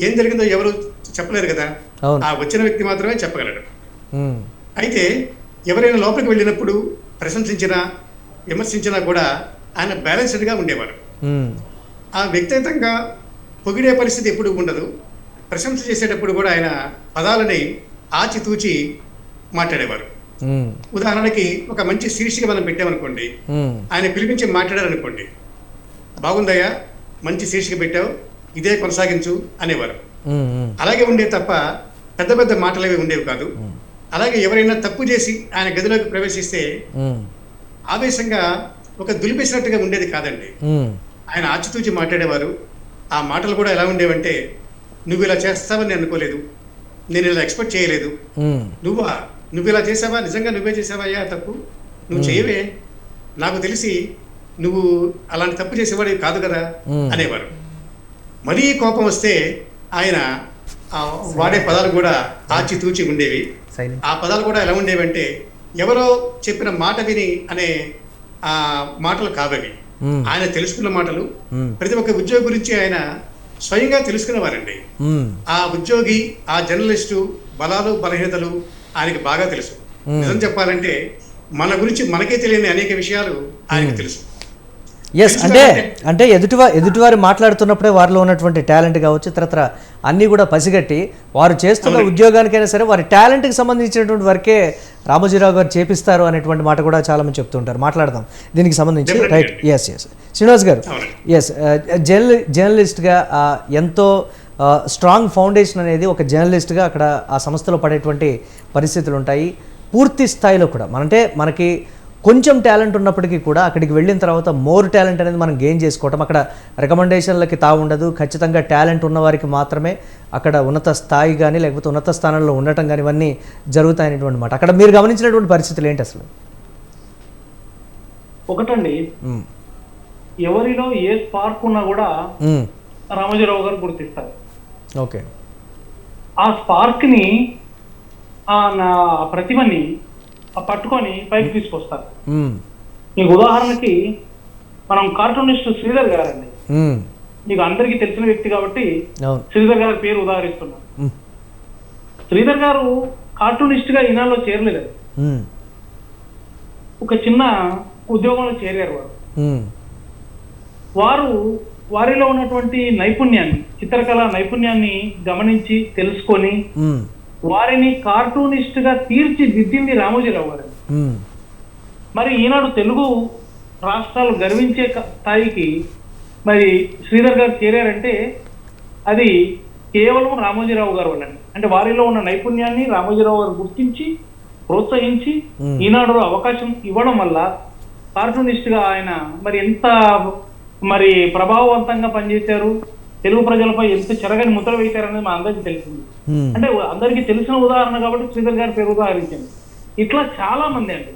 [SPEAKER 4] ఏం జరిగిందో ఎవరు చెప్పలేరు కదా, ఆ వచ్చిన వ్యక్తి మాత్రమే చెప్పగలడు. అయితే ఎవరైనా లోపలికి వెళ్ళినప్పుడు ప్రశంసించినా విమర్శించినా కూడా ఆయన బ్యాలెన్స్డ్గా ఉండేవారు. ఆ వ్యక్తిగతంగా పొగిడే పరిస్థితి ఎప్పుడు ఉండదు. ప్రశంస చేసేటప్పుడు కూడా ఆయన పదాలని ఆచితూచి మాట్లాడేవారు. ఉదాహరణకి ఒక మంచి శీర్షిక మనం పెట్టామనుకోండి, ఆయన పిలిపించి మాట్లాడారనుకోండి, బాగుందయ్యా, మంచి శీర్షిక పెట్టావు, ఇదే కొనసాగించు అనేవారు. అలాగే ఉండేవి తప్ప పెద్ద పెద్ద మాటలు అవి ఉండేవి కాదు. అలాగే ఎవరైనా తప్పు చేసి ఆయన గదిలోకి ప్రవేశిస్తే ఆవేశంగా ఒక దులిపేసినట్టుగా ఉండేది కాదండి. ఆయన ఆచితూచి మాట్లాడేవారు. ఆ మాటలు కూడా ఎలా ఉండేవంటే, నువ్వు ఇలా చేస్తావని నేను అనుకోలేదు, నేను ఇలా ఎక్స్పెక్ట్ చేయలేదు, నువ్వు ఇలా చేసావా, నిజంగా నువ్వే చేసావయ్యా తప్పు, నువ్వు చేయవే, నాకు తెలిసి నువ్వు అలాంటి తప్పు చేసేవాడు కాదు కదా అనేవారు. మరీ కోపం వస్తే ఆయన వాడే పదాలు కూడా ఆచితూచి ఉండేవి. ఆ పదాలు కూడా ఎలా ఉండేవంటే, ఎవరో చెప్పిన మాట విని అనే ఆ మాటలు కావవి, ఆయన తెలుసుకున్న మాటలు. ప్రతి ఒక్క ఉద్యోగి గురించి ఆయన స్వయంగా తెలుసుకునేవారండి. ఆ ఉద్యోగి, ఆ జర్నలిస్టు బలాలు బలహీనతలు ఆయనకి బాగా తెలుసు. నిజం చెప్పాలంటే మన గురించి మనకే తెలియని అనేక విషయాలు ఆయనకు తెలుసు.
[SPEAKER 1] ఎస్, అంటే ఎదుటివారు మాట్లాడుతున్నప్పుడే వారిలో ఉన్నటువంటి టాలెంట్ కావచ్చు, ఇతరత్ర అన్నీ కూడా పసిగట్టి వారు చేస్తున్న ఉద్యోగానికైనా సరే వారి టాలెంట్కి సంబంధించినటువంటి వరకే రామోజీరావు గారు చేపిస్తారు అనేటువంటి మాట కూడా చాలా మంది చెప్తుంటారు. మాట్లాడదాం దీనికి సంబంధించి. రైట్, ఎస్ శ్రీనివాస్ గారు, ఎస్ జర్నలిస్ట్గా ఎంతో స్ట్రాంగ్ ఫౌండేషన్ అనేది ఒక జర్నలిస్ట్గా అక్కడ ఆ సంస్థలో పడేటువంటి పరిస్థితులు ఉంటాయి. పూర్తి స్థాయిలో కూడా అంటే మనకి కొంచెం టాలెంట్ ఉన్నప్పటికీ కూడా అక్కడికి వెళ్ళిన తర్వాత మోర్ టాలెంట్ అనేది మనం గెయిన్ చేసుకోవటం, అక్కడ రికమెండేషన్లకి తావుండదు. ఖచ్చితంగా టాలెంట్ ఉన్న వారికి మాత్రమే అక్కడ ఉన్నత స్థాయి కానీ లేకపోతే ఉన్నత స్థానంలో ఉండటం కానీ ఇవన్నీ జరుగుతాయనేటువంటి మాట. అక్కడ మీరు గమనించినటువంటి పరిస్థితులు ఏంటి అసలు?
[SPEAKER 5] ఒకటండి, ఎవరిలో ఏ స్పార్క్ ఉన్నా కూడా రామోజీరావు గారు గుర్తిస్తారు.
[SPEAKER 1] ఓకే,
[SPEAKER 5] ఆ స్పార్క్ ని, నా ప్రతిభని పట్టుకొని పైకి తీసుకొస్తారు. మీకు ఉదాహరణకి మనం కార్టూనిస్ట్ శ్రీధర్ గారండి, మీకు అందరికీ తెలిసిన వ్యక్తి కాబట్టి శ్రీధర్ గారి పేరు ఉదాహరిస్తున్నాం. శ్రీధర్ గారు కార్టూనిస్ట్ గా ఈనాడులో చేరలేదు, ఒక చిన్న ఉద్యోగంలో చేరారు. వారిలో ఉన్నటువంటి నైపుణ్యాన్ని, చిత్రకళ నైపుణ్యాన్ని గమనించి తెలుసుకొని వారిని కార్టూనిస్ట్ గా తీర్చిదిద్దింది రామోజీరావు గారు. మరి ఈనాడు తెలుగు రాష్ట్రాలు గర్వించే స్థాయికి మరి శ్రీధర్ గారు చేరారంటే అది కేవలం రామోజీరావు గారు వల్లండి. అంటే వారిలో ఉన్న నైపుణ్యాన్ని రామోజీరావు గారు గుర్తించి ప్రోత్సహించి ఈనాడు అవకాశం ఇవ్వడం వల్ల కార్టూనిస్ట్ గా ఆయన మరి ఎంత మరి ప్రభావవంతంగా పనిచేశారు, తెలుగు ప్రజలపై ఎంత చెరగని ముద్ర వేశారనేది మా అందరికీ తెలిసింది. అంటే అందరికీ తెలిసిన ఉదాహరణ కాబట్టి శ్రీధర్ గారి పేరు ఉదాహరించింది. ఇట్లా చాలా మంది అండి,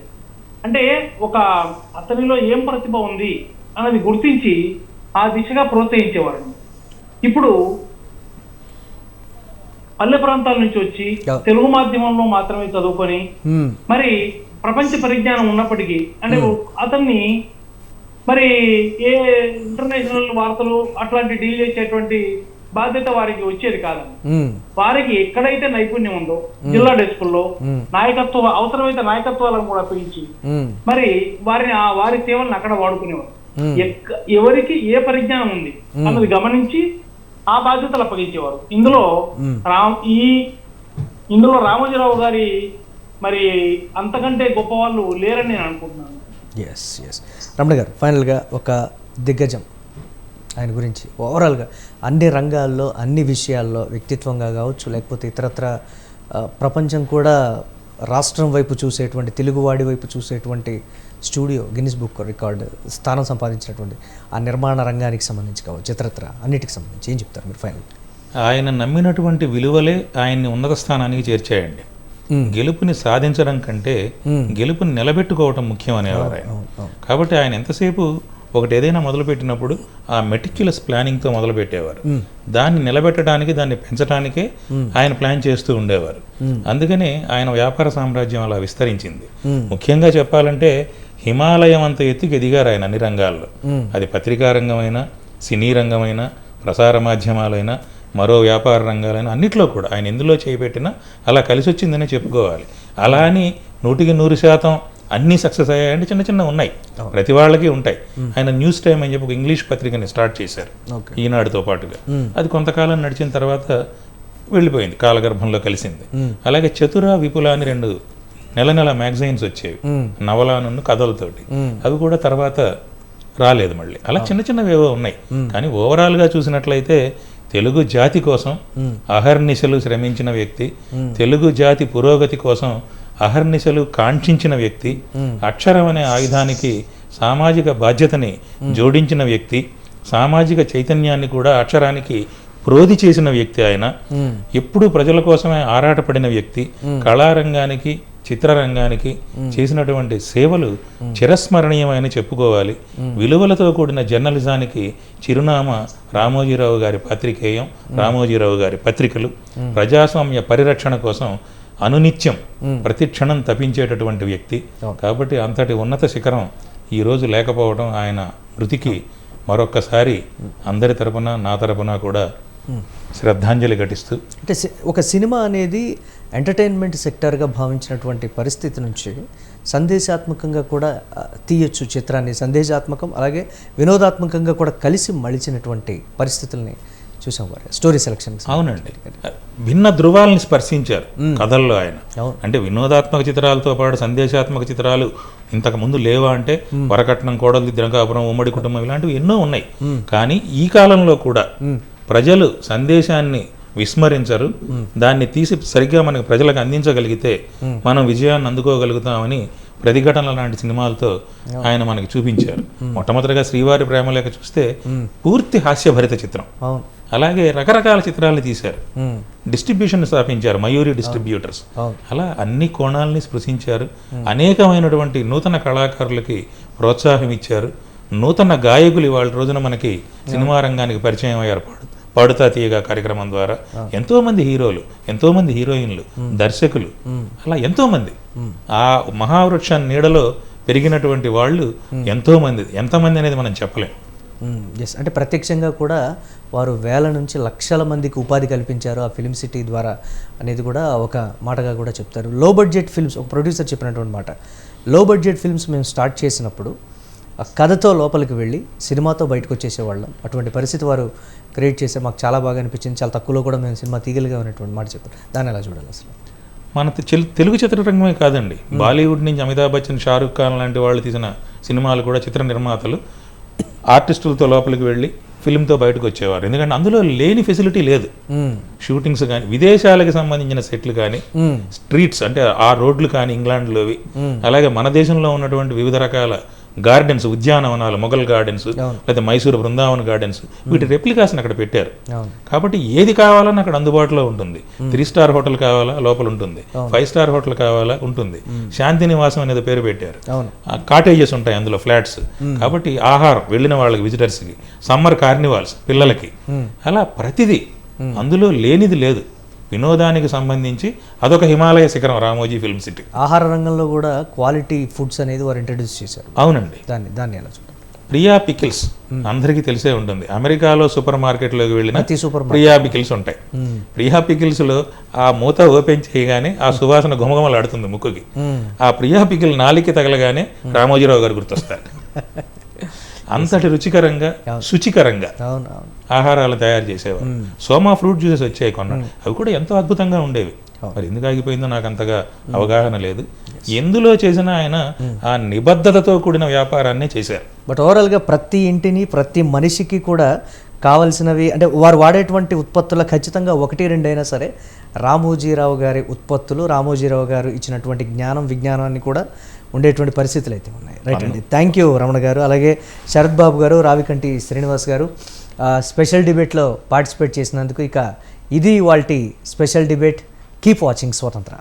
[SPEAKER 5] అంటే ఒక అతనిలో ఏం ప్రతిభ ఉంది అన్నది గుర్తించి ఆ దిశగా ప్రోత్సహించేవారు. ఇప్పుడు పల్లె ప్రాంతాల నుంచి వచ్చి తెలుగు మాధ్యమంలో మాత్రమే చదువుకొని మరి ప్రపంచ పరిజ్ఞానం ఉన్నప్పటికీ అంటే అతన్ని మరి ఏ ఇంటర్నేషనల్ వార్తలు అట్లాంటి డీల్ చేసేటువంటి బాధ్యత వారికి వచ్చేది కాదండి. వారికి ఎక్కడైతే నైపుణ్యం ఉందో జిల్లా డెస్కుల్లో నాయకత్వ అవసరమైతే నాయకత్వాలను కూడా పిలిచి మరి వారి సేవలను అక్కడ వాడుకునేవారు. ఎవరికి ఏ పరిజ్ఞానం ఉంది అన్నది గమనించి ఆ బాధ్యతలు అప్పగించేవారు. ఇందులో రామోజీరావు గారి మరి అంతకంటే గొప్ప వాళ్ళు లేరని నేను అనుకుంటున్నాను.
[SPEAKER 1] ఎస్ రమణ గారు, ఫైనల్గా ఒక దిగ్గజం ఆయన గురించి ఓవరాల్గా అన్ని రంగాల్లో అన్ని విషయాల్లో వ్యక్తిత్వంగా కావచ్చు లేకపోతే ఇతరత్ర ప్రపంచం కూడా రాష్ట్రం వైపు చూసేటువంటి తెలుగువాడి వైపు చూసేటువంటి స్టూడియో గిన్నిస్ బుక్ రికార్డు స్థానం సంపాదించినటువంటి ఆ నిర్మాణ రంగానికి సంబంధించి కావచ్చు ఇతరత్ర అన్నిటికి సంబంధించి ఏం చెప్తారు మీరు ఫైనల్?
[SPEAKER 3] ఆయన నమ్మినటువంటి విలువలే ఆయన్ని ఉన్నత స్థానానికి చేర్చాయండి. గెలుపుని సాధించడం కంటే గెలుపుని నిలబెట్టుకోవటం ముఖ్యం అనేవారు ఆయన. కాబట్టి ఆయన ఎంతసేపు ఒకటి ఏదైనా మొదలుపెట్టినప్పుడు ఆ మెటిక్యులస్ ప్లానింగ్తో మొదలుపెట్టేవారు. దాన్ని నిలబెట్టడానికి దాన్ని పెంచడానికే ఆయన ప్లాన్ చేస్తూ ఉండేవారు. అందుకనే ఆయన వ్యాపార సామ్రాజ్యం అలా విస్తరించింది. ముఖ్యంగా చెప్పాలంటే హిమాలయం అంత ఎత్తుకి ఎదిగారు ఆయన అన్ని రంగాల్లో. అది పత్రికా రంగమైనా, సినీ రంగమైనా, ప్రసార మాధ్యమాలైనా, మరో వ్యాపార రంగాలైనా అన్నిట్లో కూడా ఆయన ఎందులో చేపెట్టినా అలా కలిసి వచ్చిందనే చెప్పుకోవాలి. అలా అని 100% అన్నీ సక్సెస్ అయ్యాయంటే చిన్న చిన్న ఉన్నాయి, ప్రతి వాళ్ళకి ఉంటాయి. ఆయన న్యూస్ టైమ్ అని చెప్పి ఒక ఇంగ్లీష్ పత్రికని స్టార్ట్ చేశారు ఈనాడుతో పాటుగా. అది కొంతకాలం నడిచిన తర్వాత వెళ్ళిపోయింది, కాలగర్భంలో కలిసింది. అలాగే చతుర విపుల అని 2 నెల మ్యాగజైన్స్ వచ్చేవి, నవలాను కథలతోటి. అవి కూడా తర్వాత రాలేదు మళ్ళీ. అలా చిన్న చిన్నవి ఏవో ఉన్నాయి. కానీ ఓవరాల్గా చూసినట్లయితే తెలుగు జాతి కోసం అహర్నిశలు శ్రమించిన వ్యక్తి, తెలుగు జాతి పురోగతి కోసం అహర్నిశలు కాంక్షించిన వ్యక్తి, అక్షరం అనే ఆయుధానికి సామాజిక బాధ్యతని జోడించిన వ్యక్తి, సామాజిక చైతన్యాన్ని కూడా అక్షరానికి ప్రోధి చేసిన వ్యక్తి. ఆయన ఎప్పుడూ ప్రజల కోసమే ఆరాటపడిన వ్యక్తి. కళారంగానికి, చిత్రరంగానికి చేసినటువంటి సేవలు చిరస్మరణీయమని చెప్పుకోవాలి. విలువలతో కూడిన జర్నలిజానికి చిరునామా రామోజీరావు గారి పాత్రికేయం, రామోజీరావు గారి పత్రికలు. ప్రజాస్వామ్య పరిరక్షణ కోసం అనునిత్యం ప్రతి క్షణం తపించేటటువంటి వ్యక్తి. కాబట్టి అంతటి ఉన్నత శిఖరం ఈరోజు లేకపోవడం ఆయన మృతికి మరొక్కసారి అందరి తరపున, నా తరపున కూడా శ్రద్ధాంజలి ఘటిస్తూ.
[SPEAKER 1] అంటే ఒక సినిమా అనేది ఎంటర్టైన్మెంట్ సెక్టర్గా భావించినటువంటి పరిస్థితి నుంచి సందేశాత్మకంగా కూడా తీయొచ్చు చిత్రాన్ని, సందేశాత్మకం అలాగే వినోదాత్మకంగా కూడా కలిసి మలిచినటువంటి పరిస్థితుల్ని చూసాం వారు స్టోరీ సెలక్షన్.
[SPEAKER 3] అవునండి, భిన్న ధృవాలని స్పర్శించారు కథల్లో ఆయన. అంటే వినోదాత్మక చిత్రాలతో పాటు సందేశాత్మక చిత్రాలు ఇంతకు ముందు లేవా అంటే వరకట్నం, కోడలి ద్రంకాపురం, ఉమ్మడి కుటుంబం ఇలాంటివి ఎన్నో ఉన్నాయి. కానీ ఈ కాలంలో కూడా ప్రజలు సందేశాన్ని విస్మరించరు. దాన్ని తీసి సరిగ్గా మనకి ప్రజలకు అందించగలిగితే మనం విజయాన్ని అందుకోగలుగుతామని ప్రతిఘటన లాంటి సినిమాలతో ఆయన మనకి చూపించారు. మొట్టమొదటిగా శ్రీవారి ప్రేమలేఖ చూస్తే పూర్తి హాస్యభరిత చిత్రం. అలాగే రకరకాల చిత్రాలను తీశారు, డిస్ట్రిబ్యూషన్ స్థాపించారు, మయూరి డిస్ట్రిబ్యూటర్స్. అలా అన్ని కోణాలని స్పృశించారు. అనేకమైనటువంటి నూతన కళాకారులకి ప్రోత్సాహం ఇచ్చారు. నూతన గాయకులు ఇవాళ రోజున మనకి సినిమా రంగానికి పరిచయం అయ్యారు. పాడుతా తీయగా కార్యక్రమం ద్వారా ఎంతోమంది హీరోలు, ఎంతోమంది హీరోయిన్లు, దర్శకులు, అలా ఎంతోమంది ఆ మహావృక్షాన్ని నీడలో పెరిగినటువంటి వాళ్ళు ఎంతోమంది. ఎంతమంది అనేది మనం చెప్పలేం.
[SPEAKER 1] ఎస్, అంటే ప్రత్యక్షంగా కూడా వారు వేల నుంచి లక్షల మందికి ఉపాధి కల్పించారు ఆ ఫిల్మ్ సిటీ ద్వారా అనేది కూడా ఒక మాటగా కూడా చెప్తారు. లో బడ్జెట్ ఫిల్మ్స్, ఒక ప్రొడ్యూసర్ చెప్పినటువంటి మాట, లో బడ్జెట్ ఫిల్మ్స్ మేము స్టార్ట్ చేసినప్పుడు ఆ కథతో లోపలికి వెళ్ళి సినిమాతో బయటకు వచ్చేసేవాళ్ళం. అటువంటి పరిస్థితి వారు క్రియేట్ చేస్తే మాకు చాలా బాగా అనిపించింది, చాలా తక్కువలో కూడా మేము సినిమా తీగలిగా ఉన్నటువంటి మాట చెప్పారు. దాన్ని ఎలా చూడాలి అసలు?
[SPEAKER 3] మన తెలుగు చిత్రరంగమే కాదండి, బాలీవుడ్ నుంచి అమితాబ్ బచ్చన్, షారుఖ్ ఖాన్ లాంటి వాళ్ళు తీసిన సినిమాలు కూడా చిత్ర నిర్మాతలు ఆర్టిస్టులతో లోపలికి వెళ్ళి ఫిల్మ్తో బయటకు వచ్చేవారు. ఎందుకంటే అందులో లేని ఫెసిలిటీ లేదు. షూటింగ్స్ కానీ, విదేశాలకు సంబంధించిన సెట్లు కానీ, స్ట్రీట్స్ అంటే ఆ రోడ్లు కానీ ఇంగ్లాండ్లోవి, అలాగే మన దేశంలో ఉన్నటువంటి వివిధ రకాల గార్డెన్స్, ఉద్యానవనాలు, మొఘల్ గార్డెన్స్ లేదా మైసూరు బృందావన్ గార్డెన్స్, వీటి రెప్లికాస్ని అక్కడ పెట్టారు. కాబట్టి ఏది కావాలని అక్కడ అందుబాటులో ఉంటుంది. 3 స్టార్ హోటల్ కావాలా లోపల ఉంటుంది, 5 స్టార్ హోటల్ కావాలా ఉంటుంది. శాంతి నివాసం అనేది పేరు పెట్టారు. కాటేజెస్ ఉంటాయి అందులో, ఫ్లాట్స్. కాబట్టి ఆహారం వెళ్ళిన వాళ్ళకి, విజిటర్స్కి, సమ్మర్ కార్నివాల్స్ పిల్లలకి, అలా ప్రతిదీ అందులో లేనిది లేదు. వినోదానికి సంబంధించి అదొక హిమాలయ శిఖరం రామోజీ ఫిల్మ్ సిటీ.
[SPEAKER 1] ఆహార రంగంలో కూడా క్వాలిటీ ఫుడ్స్ అనేది వారు ఇంట్రడ్యూస్ చేశారు.
[SPEAKER 3] అవునండి,
[SPEAKER 1] దాన్ని ఎలా చూడాలి?
[SPEAKER 3] ప్రియా పికిల్స్ అందరికీ తెలిసే ఉంటుంది. అమెరికాలో సూపర్ మార్కెట్లోకి వెళ్ళిన ప్రియా పికిల్స్ ఉంటాయి. ప్రియా పికిల్స్లో ఆ మూత ఓపెన్ చేయగానే ఆ సువాసన గుమగుమలాడుతుంది ముక్కుకి. ఆ ప్రియా పికిల్ నాలికి తగలగానే రామోజీరావు గారు గుర్తొస్తారు. అంతటి రుచికరంగా, శుచికరంగా ఆహారాలు తయారు చేసేవారు. సోమా ఫ్రూట్ జ్యూసెస్ వచ్చాయి కొన్నాడు, అవి కూడా ఎంతో అద్భుతంగా ఉండేవి. మరి ఎందుకు ఆగిపోయిందో నాకు అంతగా అవగాహన లేదు. ఎందులో చేసినా ఆయన ఆ నిబద్ధతతో కూడిన వ్యాపారాన్ని చేశారు.
[SPEAKER 1] బట్ ఓవరాల్గా ప్రతి ఇంటిని, ప్రతి మనిషికి కూడా కావలసినవి అంటే వారు వాడేటువంటి ఉత్పత్తుల ఖచ్చితంగా 1-2 అయినా సరే రామోజీరావు గారి ఉత్పత్తులు, రామోజీరావు గారు ఇచ్చినటువంటి జ్ఞానం, విజ్ఞానాన్ని కూడా ఉండేటువంటి పరిస్థితులు అయితే ఉన్నాయి. రైట్ అండి, థ్యాంక్ యూ రమణ గారు. అలాగే శరత్ బాబు గారు, రావికంటి శ్రీనివాస్ గారు స్పెషల్ డిబేట్లో పార్టిసిపేట్ చేసినందుకు. ఇక ఇది వాళ్ళ స్పెషల్ డిబేట్. కీప్ వాచింగ్ స్వతంత్ర.